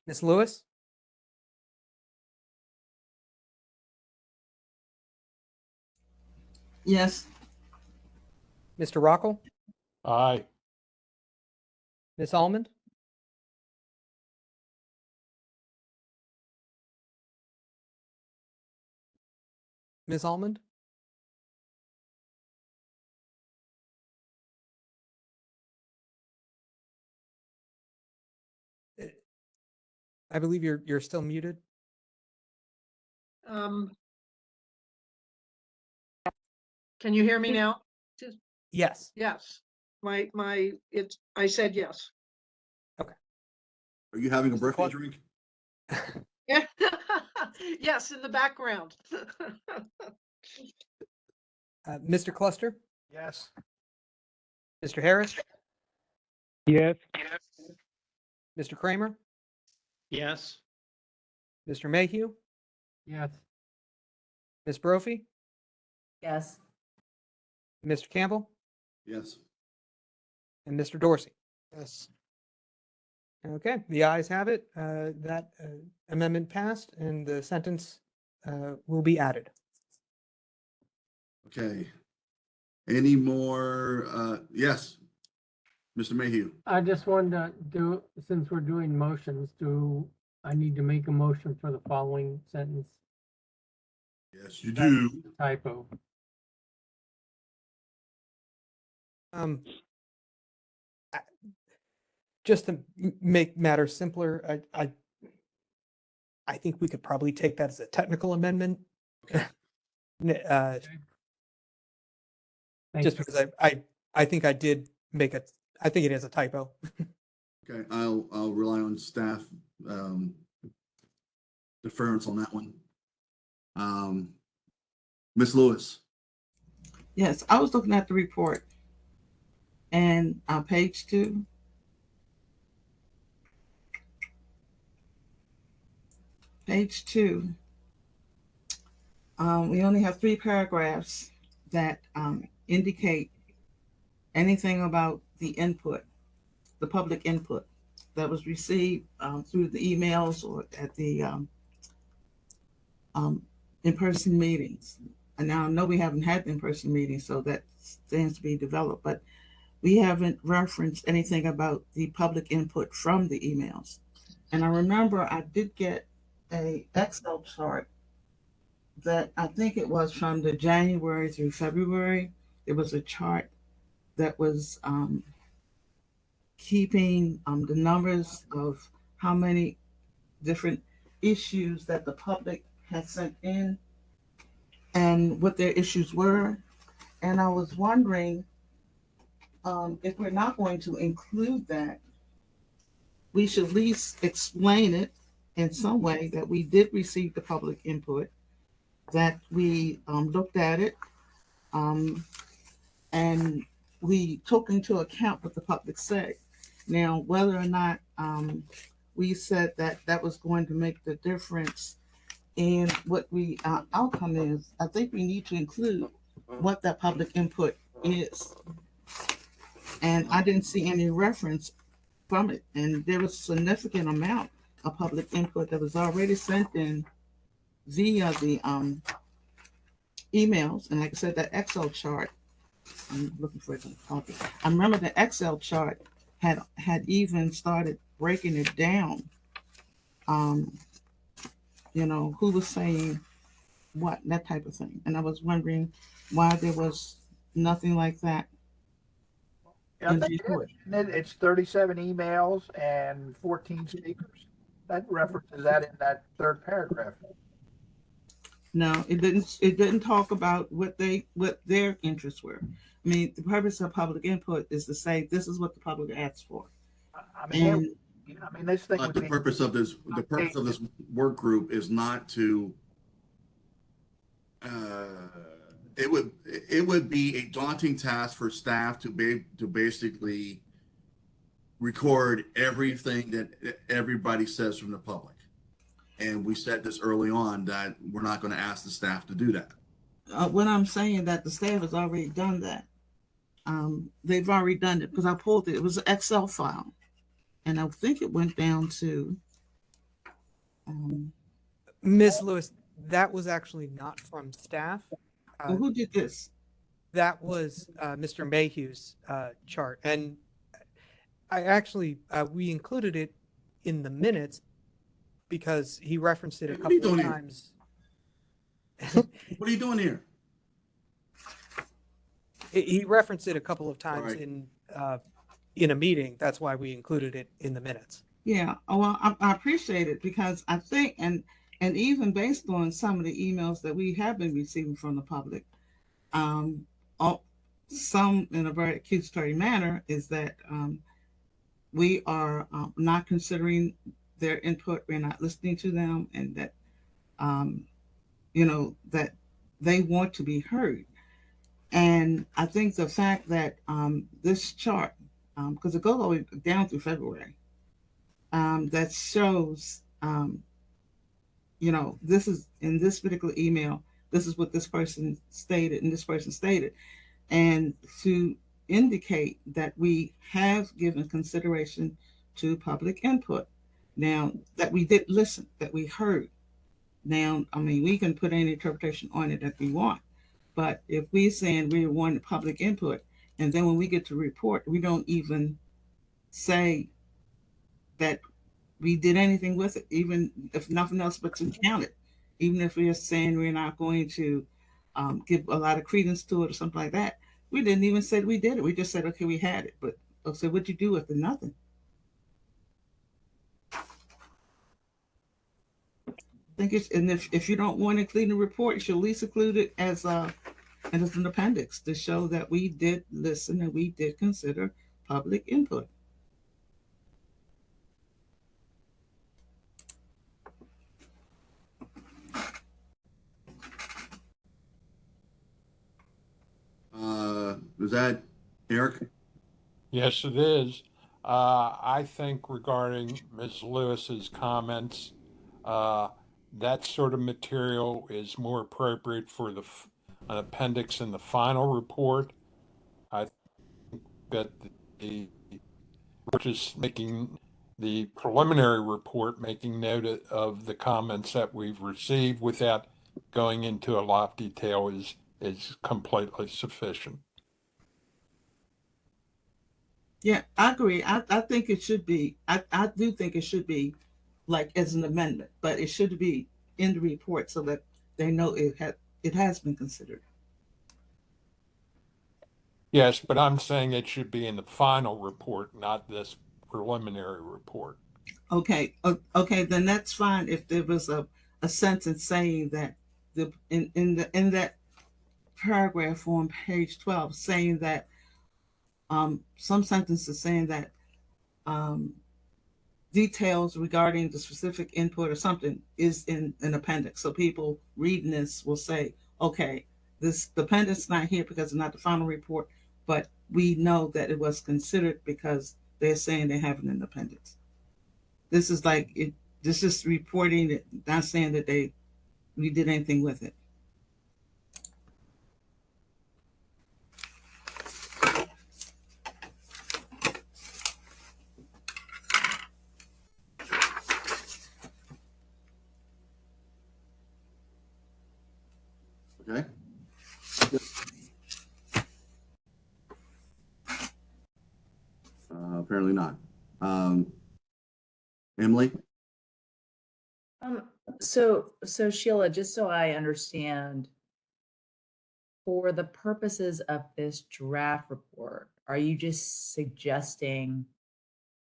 Ms. Lewis? Yes. Mr. Rockel? Aye. Ms. Almond? Ms. Almond? I believe you're still muted. Can you hear me now? Yes. Yes, I said yes. Are you having a birthday drink? Yeah. Yes, in the background. Mr. Cluster? Yes. Mr. Harris? Yes. Mr. Kramer? Yes. Mr. Mayhew? Yes. Ms. Brophy? Yes. Mr. Campbell? Yes. And Mr. Dorsey? Yes. Okay, the ayes have it. That amendment passed and the sentence will be added. Okay. Any more? Yes. Mr. Mayhew. I just wanted to do, since we're doing motions, I need to make a motion for the following sentence? Yes, you do. Typo. just to make matters simpler, I think we could probably take that as a technical amendment. Thank Just you. because I think I did make I think it is a typo. Okay, I'll rely on staff, deference on that one. Ms. Lewis, Yes, I was looking at the report and page 2. Page 2. We only have 3 paragraphs that indicate anything about the input, the public input that was received through the emails or at the in-person meetings. And now I know we haven't had in-person meetings, so that stands to be developed, but we haven't referenced anything about the public input from the emails. And I remember I did get a Excel chart that I think it was from the January through February. It was a chart that was keeping the numbers of how many different issues that the public had sent in and what their issues were. And I was wondering if we're not going to include that, we should at least explain it in some way that we did receive the public input, that we looked at it, and we took into account what the public said. Now, whether or not we said that that was going to make the difference in what we outcome is, I think we need to include what that public input is. And I didn't see any reference from it. And there was a significant amount of public input that was already sent in via the emails. And like I said, that Excel chart, I'm looking for it in the copy. I remember the Excel chart had even started breaking it down. You know, who was saying what, that type of thing. And I was wondering why there was nothing like that. Yeah, I think it's 37 emails and 14 speakers. That references that in that 3rd paragraph. No, it didn't. It didn't talk about what their interests were. I mean, the purpose of public input is to say this is what the public asked for. I mean, this thing would the be purpose of this work group is not to. It would be a daunting task for staff to basically record everything that everybody says from the public. And we said this early on that we're not going to ask the staff to do that. What I'm saying that the staff has already done that. They've already done it because I pulled it. It was an Excel file, and I think it went down to. Ms. Lewis, that was actually not from staff. Well, who did this? That was Mr. Mayhew's chart, and I actually we included it in the minutes because he referenced it a couple of times. What are you doing here? He referenced it a couple of times Right. In a meeting. That's why we included it in the minutes. Yeah, well, I appreciate it because I think, and even based on some of the emails that we have been receiving from the public, some in a very accusatory manner is that we are not considering their input, we're not listening to them, and that you know, that they want to be heard. And I think the fact that this chart, because it goes all the way down through February, that shows, you know, this is in this particular email, this is what this person stated and this person stated. And to indicate that we have given consideration to public input. Now, that we did listen, that we heard. Now, I mean, we can put any interpretation on it that we want. But if we're saying we want public input, and then when we get to report, we don't even say that we did anything with it, even if nothing else but to count it. Even if we're saying we're not going to give a lot of credence to it or something like that. We didn't even say we did it. We just said, okay, we had it. But so what'd you do with it? Nothing. think it's, and if you don't want to include the report, you should at least include it as an appendix to show that we did listen and we did consider public input. Is that Eric? Yes, it is. I think regarding Ms. Lewis's comments, that sort of material is more appropriate for an appendix in the final report. I think that we're just making the preliminary report, making note of the comments that we've received without going into a lot of detail is completely sufficient. Yeah, I agree. I think it should be, I do think it should be like as an amendment, but it should be in the report so that they know it has been considered. Yes, but I'm saying it should be in the final report, not this preliminary report. Okay, okay, then that's fine if there was a sentence saying that in that paragraph on page 12 saying that some sentences saying that details regarding the specific input or something is in an appendix. So people reading this will say, okay, the appendix not here because it's not the final report, but we know that it was considered because they're saying they have an appendix. This is like it. This is reporting it, not saying that we did anything with it. Okay. Apparently not. Emily? So Sheila, just so I understand, for the purposes of this draft report, are you just suggesting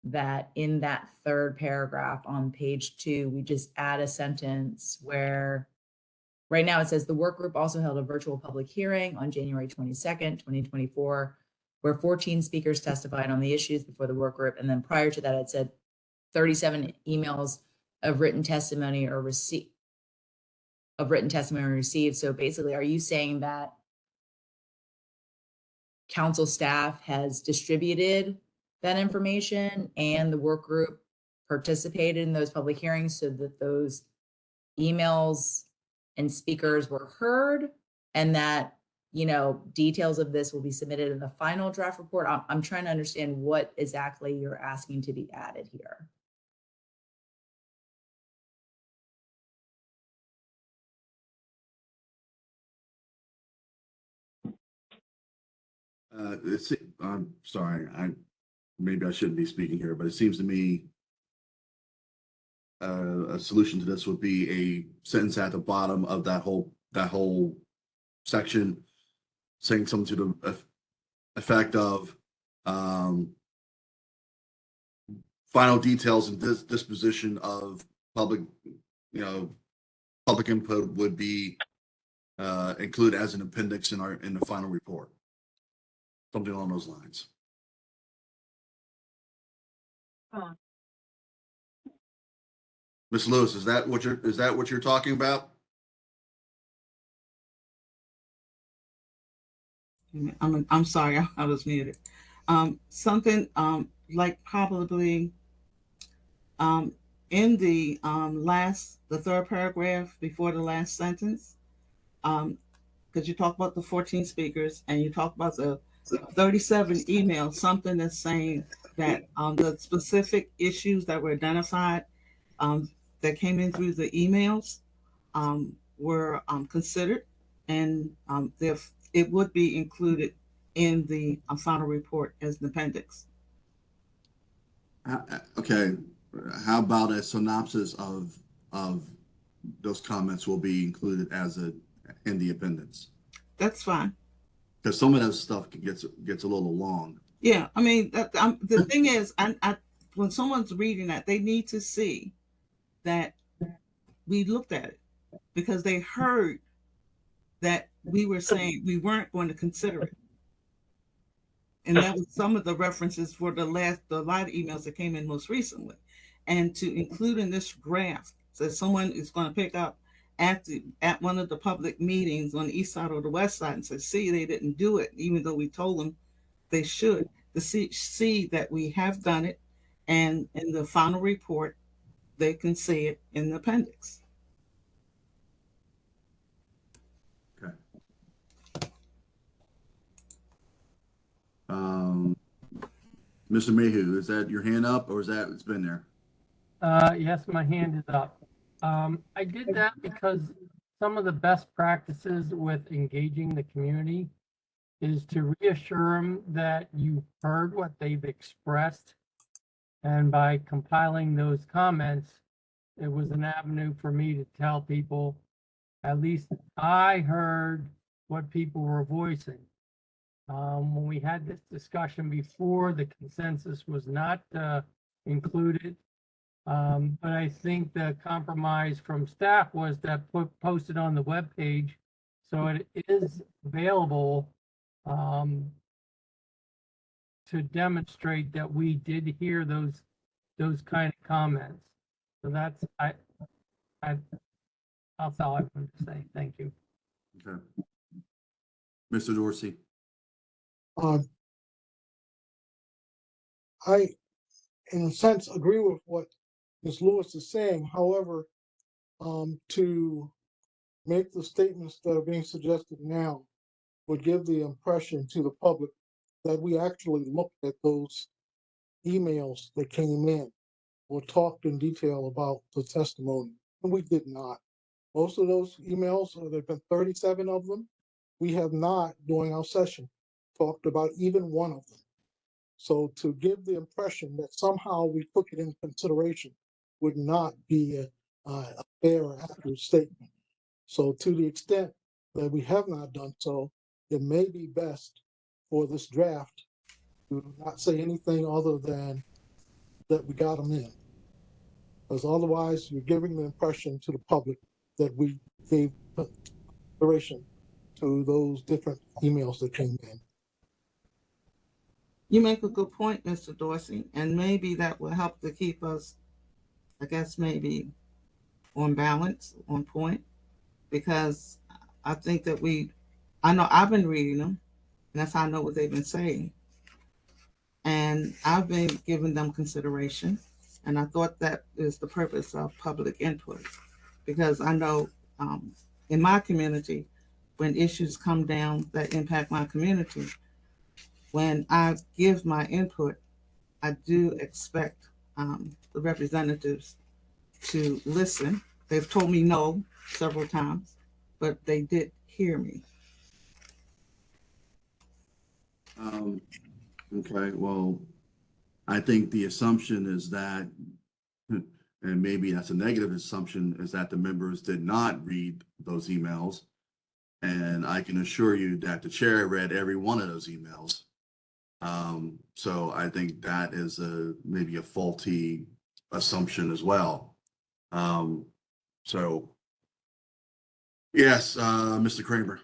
that in that third paragraph on page 2, we just add a sentence where right now it says the work group also held a virtual public hearing on January 22nd, 2024, where 14 speakers testified on the issues before the work group. And then prior to that, it said 37 emails of written testimony or received. So basically, are you saying that council staff has distributed that information and the work group participated in those public hearings so that those emails and speakers were heard, and that, you know, details of this will be submitted in the final draft report? I'm trying to understand what exactly you're asking to be added here. I'm sorry. Maybe I shouldn't be speaking here, but it seems to me a solution to this would be a sentence at the bottom of that whole section saying something to the effect of final details and disposition of public input would be included as an appendix in the final report. Something along those lines. Ms. Lewis, is that what you're talking about? I'm sorry, I was muted. Something like probably in the third paragraph before the last sentence, because you talk about the 14 speakers and you talk about the 37 emails, something that's saying that the specific issues that were identified that came in through the emails were considered, and it would be included in the final report as an appendix. Okay, how about a synopsis of those comments will be included in the appendix? That's fine. Because some of that stuff gets a little long. Yeah, I mean, the thing is, when someone's reading that, they need to see that we looked at it because they heard that we were saying we weren't going to consider it. And that was some of the references for the lot of emails that came in most recently. And to include in this graph, so someone is going to pick up at one of the public meetings on the east side or the west side and say, see, they didn't do it, even though we told them they should. To see that we have done it, and in the final report, they can see it in the appendix. Okay. Mr. Mayhew, is that your hand up, or is that it's been there? Yes, my hand is up. I did that because some of the best practices with engaging the community is to reassure them that you heard what they've expressed. And by compiling those comments, it was an avenue for me to tell people, at least I heard what people were voicing. When we had this discussion before, the consensus was not included. But I think the compromise from staff was that posted on the webpage, so it is available to demonstrate that we did hear those kind of comments. So that's that's all I wanted to say. Thank you. Okay. Mr. Dorsey. I, in a sense, agree with what Ms. Lewis is saying. However, to make the statements that are being suggested now would give the impression to the public that we actually looked at those emails that came in or talked in detail about the testimony, and we did not. Most of those emails, there have been 37 of them, we have not, during our session, talked about even one of them. So to give the impression that somehow we took it into consideration would not be a fair or accurate statement. So to the extent that we have not done so, it may be best for this draft to not say anything other than that we got them in. Because otherwise, you're giving the impression to the public that we gave consideration to those different emails that came in. You make a good point, Mr. Dorsey, and maybe that will help to keep us, I guess, maybe on balance, on point, because I think that I know I've been reading them, and that's how I know what they've been saying. And I've been giving them consideration, and I thought that is the purpose of public input, because I know in my community, when issues come down that impact my community, when I give my input, I do expect the representatives to listen. They've told me no several times, but they did hear me. Okay, well, I think the assumption is that, and maybe that's a negative assumption, is that the members did not read those emails. And I can assure you that the chair read every one of those emails. So I think that is maybe a faulty assumption as well. So yes, Mr. Kramer.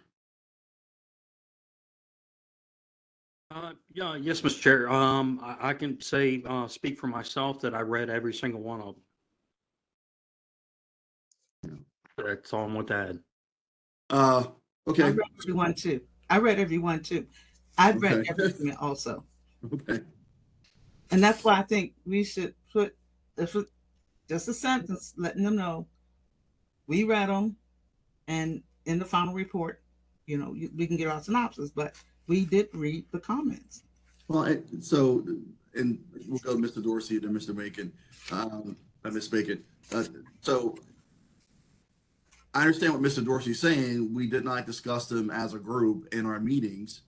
Yes, Mr. Chair. I can say, speak for myself that I read every single one of them. That's all I want to add. Okay. I read every one too. I've read everything also. Okay. And that's why I think we should put just a sentence letting them know we read them, and in the final report, we can get our synopsis, but we did read the comments. Well, and we'll go to Mr. Dorsey, then Mr. Macon, Ms. Bacon. So I understand what Mr. Dorsey is saying. We did not discuss them as a group in our meetings.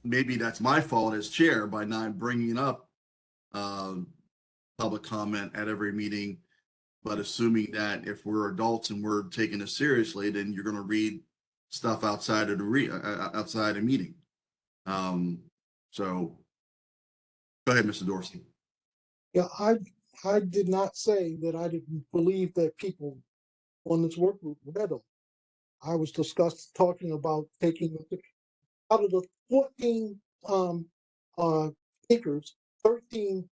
Maybe that's my fault as chair by not bringing up public comment at every meeting, but assuming that if we're adults and we're taking this seriously, then you're going to read stuff outside of outside a meeting. So go ahead, Mr. Dorsey. Yeah, I did not say that I didn't believe that people on this work group read them. I was talking about taking out of the 14 speakers, 13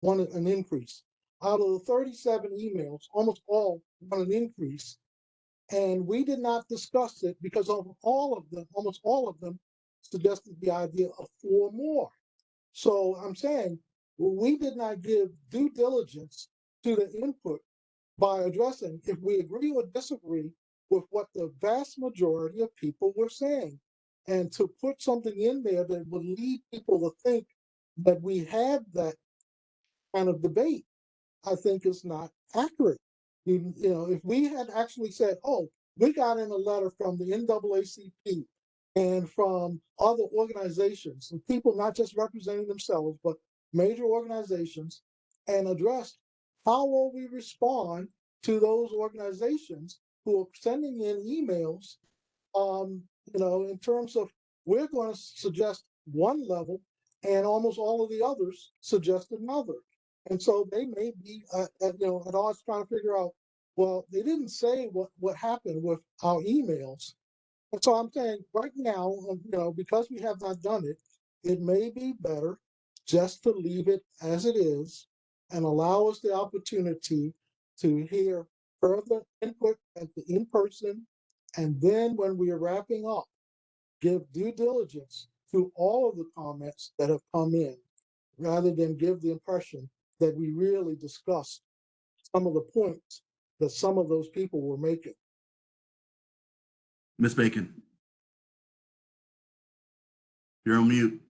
wanted an increase. Out of the 37 emails, almost all want an increase. And we did not discuss it because of almost all of them suggested the idea of 4 more. So I'm saying we did not give due diligence to the input by addressing if we agree or disagree with what the vast majority of people were saying. And to put something in there that would lead people to think that we had that kind of debate, I think is not accurate. You know, if we had actually said, oh, we got in a letter from the NAACP and from other organizations and people not just representing themselves, but major organizations, and addressed how will we respond to those organizations who are sending in emails, in terms of we're going to suggest one level and almost all of the others suggest another. And so they may be, at odds trying to figure out, well, they didn't say what happened with our emails. And so I'm saying right now, because we have not done it, it may be better just to leave it as it is and allow us the opportunity to hear further input at the in-person. And then when we are wrapping up, give due diligence to all of the comments that have come in, rather than give the impression that we really discussed some of the points that some of those people were making. Ms. Bacon. You're on mute.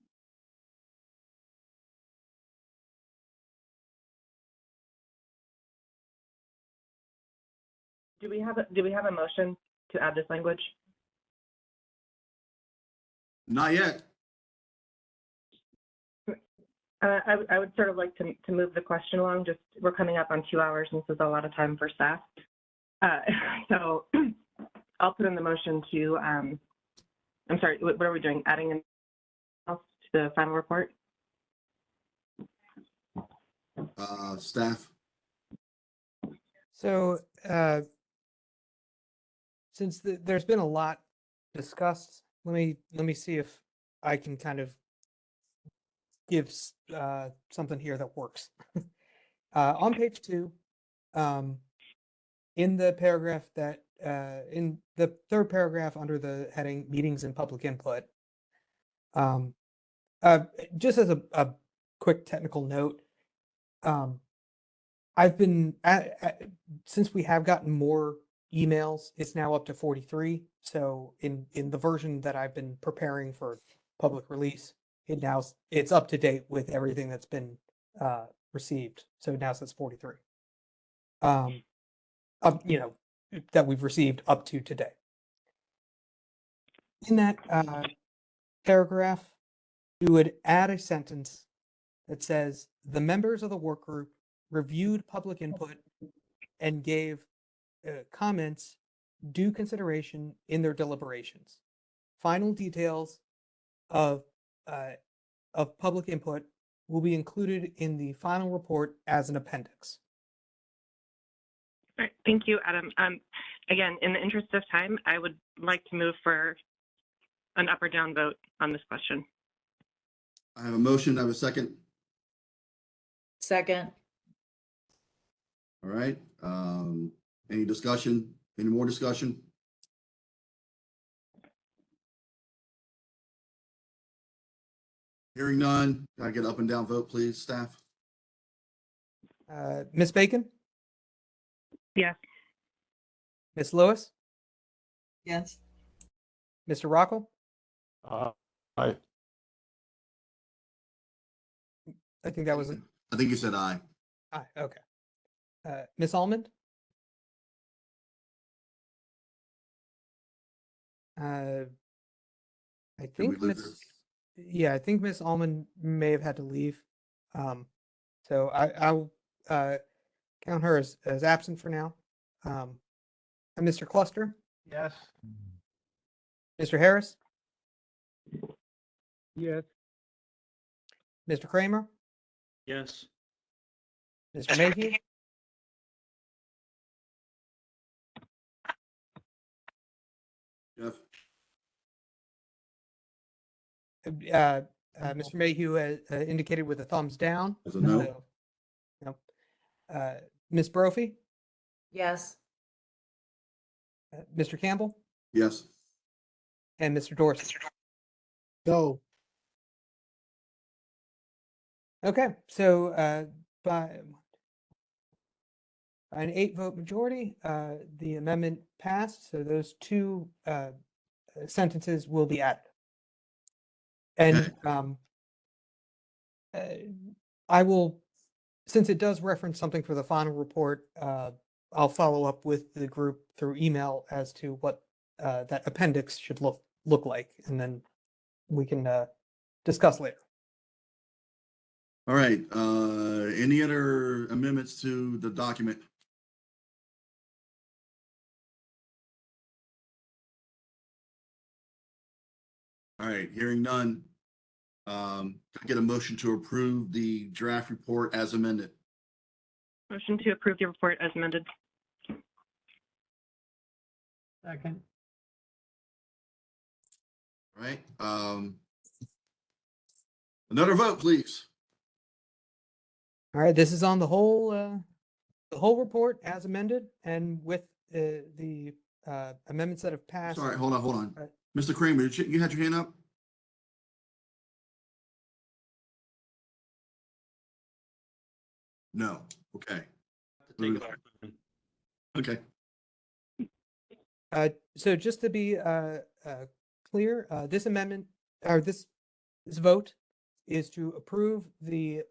Do we have a motion to add this language? Not yet. I would sort of like to move the question along. Just we're coming up on 2 hours, and this is a lot of time for staff. So I'll put in the motion to. I'm sorry. What are we doing? Adding anything else to the final report? Staff. So, since there's been a lot discussed, let me see if I can kind of give something here that works. On page 2, in the paragraph that in the third paragraph under the heading meetings and public input, just as a quick technical note, I've been since we have gotten more emails, it's now up to 43. So in the version that I've been preparing for public release, it's up to date with everything that's been received. So now it says 43. That we've received up to today. In that paragraph, you would add a sentence that says the members of the work group reviewed public input and gave comments due consideration in their deliberations. Final details of public input will be included in the final report as an appendix. All right, thank you, Adam. Again, in the interest of time, I would like to move for an up or down vote on this question. I have a motion. I have a second. Second. All right. Any discussion? Any more discussion? Hearing none. Can I get up and down vote, please, staff? Ms. Bacon? Yes. Ms. Lewis? Yes. Mr. Rockel? Aye. I think that was I think you said aye. aye. Okay. Ms. Almond? I think I think Miss Almond may have had to leave. So I'll count her as absent for now. And Mr. Cluster? Yes. Mr. Harris? Yes. Mr. Kramer? Yes. Mr. Mayhew, Jeff? Mr. Mayhew indicated with a thumbs down. As a no? So, no. Ms. Brophy, Yes. Mr. Campbell, Yes. and Mr. Dorsey. No. Okay, so by an 8-vote majority, the amendment passed. So those two sentences will be added. And I will, since it does reference something for the final report, I'll follow up with the group through email as to what that appendix should look like, and then we can discuss later. All right, any other amendments to the document? All right, hearing none. Can I get a motion to approve the draft report as amended? Motion to approve the report as amended. Second. All right, another vote, please. All right, this is on the whole report as amended, and with the amendments that have passed. Sorry, hold on. Right. Mr. Kramer, you had your hand up? No, okay. Okay. So just to be clear, this amendment or this vote is to approve the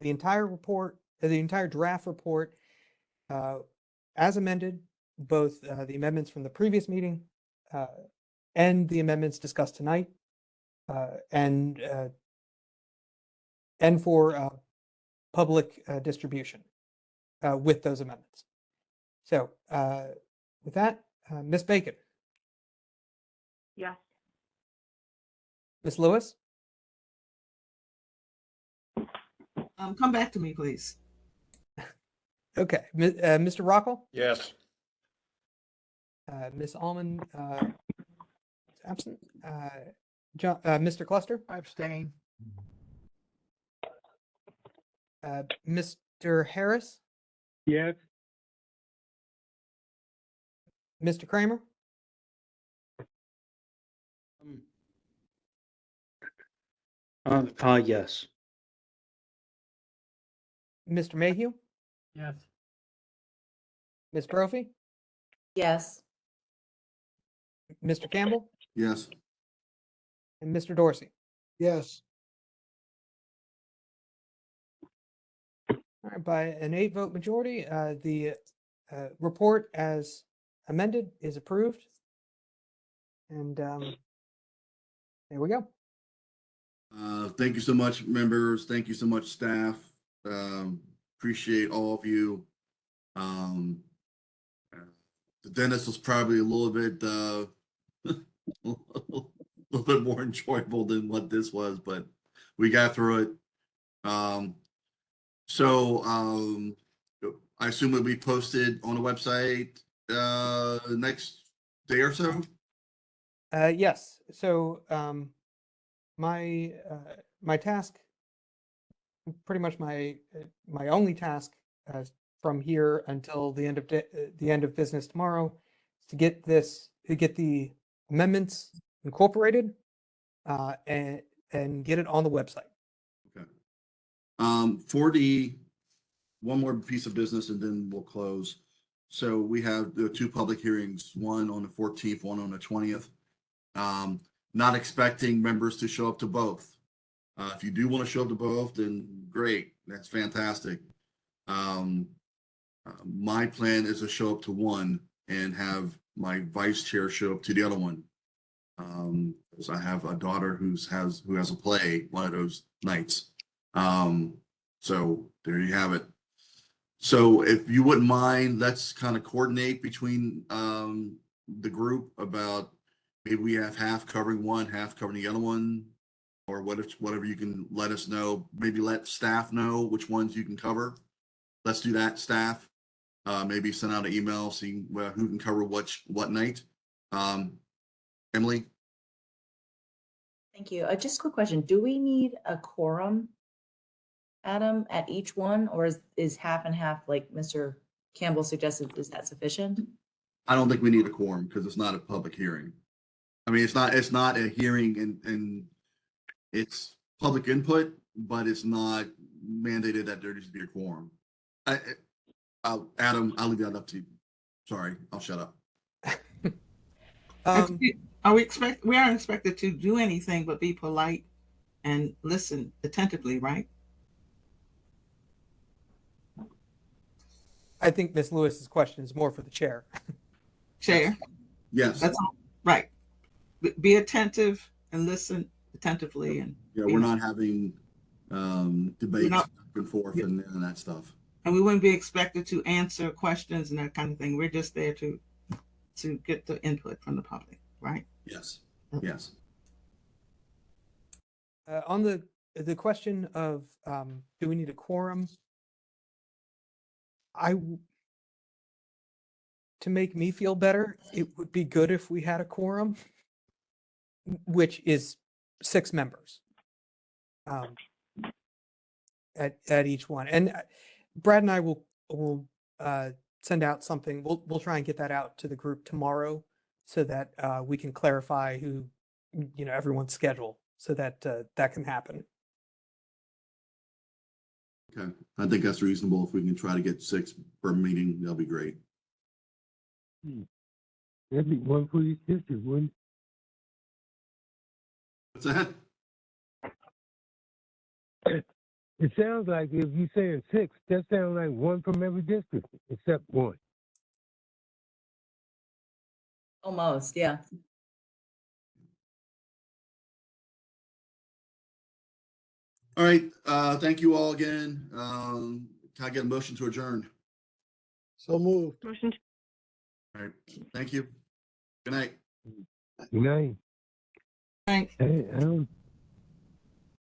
entire report, the entire draft report as amended, both the amendments from the previous meeting and the amendments discussed tonight, and for public distribution with those amendments. So with that, Ms. Bacon, Yes. Ms. Lewis, Come back to me, please. okay, Mr. Rockwell, Yes. Ms. Almond is absent. John, Mr. Cluster, I abstain. Mr. Harris, Yes. Mr. Kramer, Yes. Mr. Mayhew, Yes. Ms. Brophy, Yes. Mr. Campbell, Yes. and Mr. Dorsey. Yes. All right, by an 8-vote majority, the report as amended is approved. And there we go. Thank you so much, members. Thank you so much, staff. Appreciate all of you. The dentist was probably a little bit a little bit more enjoyable than what this was, but we got through it. So I assume it'll be posted on the website next day or so. Yes. So my task, pretty much my only task from here until the end of business tomorrow, is to get the amendments incorporated and get it on the website. Okay. For the one more piece of business and then we'll close. So we have the 2 public hearings, one on the 14th, one on the 20th. Not expecting members to show up to both. If you do want to show up to both, then great. That's fantastic. My plan is to show up to one and have my vice chair show up to the other one. Because I have a daughter who has a play one of those nights. So there you have it. So if you wouldn't mind, let's kind of coordinate between the group about maybe we have half covering one, half covering the other one. or whatever you can let us know. Maybe let staff know which ones you can cover. Let's do that, staff. Maybe send out an email seeing who can cover what night. Emily? Thank you. Just a quick question. Do we need a quorum, Adam, at each one, or is half and half like Mr. Campbell suggested? Is that sufficient? I don't think we need a quorum because it's not a public hearing. I mean, it's not a hearing and it's public input, but it's not mandated that there needs to be a quorum. Adam, I'll leave that up to you. Sorry, I'll shut up. We aren't expected to do anything but be polite and listen attentively, right? I think Ms. Lewis's question is more for the chair. Chair? Yes. That's all, right. Be attentive and listen attentively. And Yeah, we're not having debates not- back and forth and that stuff. And we wouldn't be expected to answer questions and that kind of thing. We're just there to get the input from the public, right? Yes, yes. On the question of do we need a quorum? To make me feel better, it would be good if we had a quorum, which is 6 members at each one. And Brad and I will send out something. We'll try and get that out to the group tomorrow so that we can clarify who, everyone's schedule so that that can happen. Okay, I think that's reasonable. If we can try to get 6 per meeting, that'll be great. That'd be one for each district, wouldn't What's that? it? It sounds like if you're saying 6, that sounds like 1 from every district except 1. Almost, yeah. All right, thank you all again. Can I get a motion to adjourn? So moved. Motion to All right, thank you. Good night. Good night. Thanks. Hey, I don't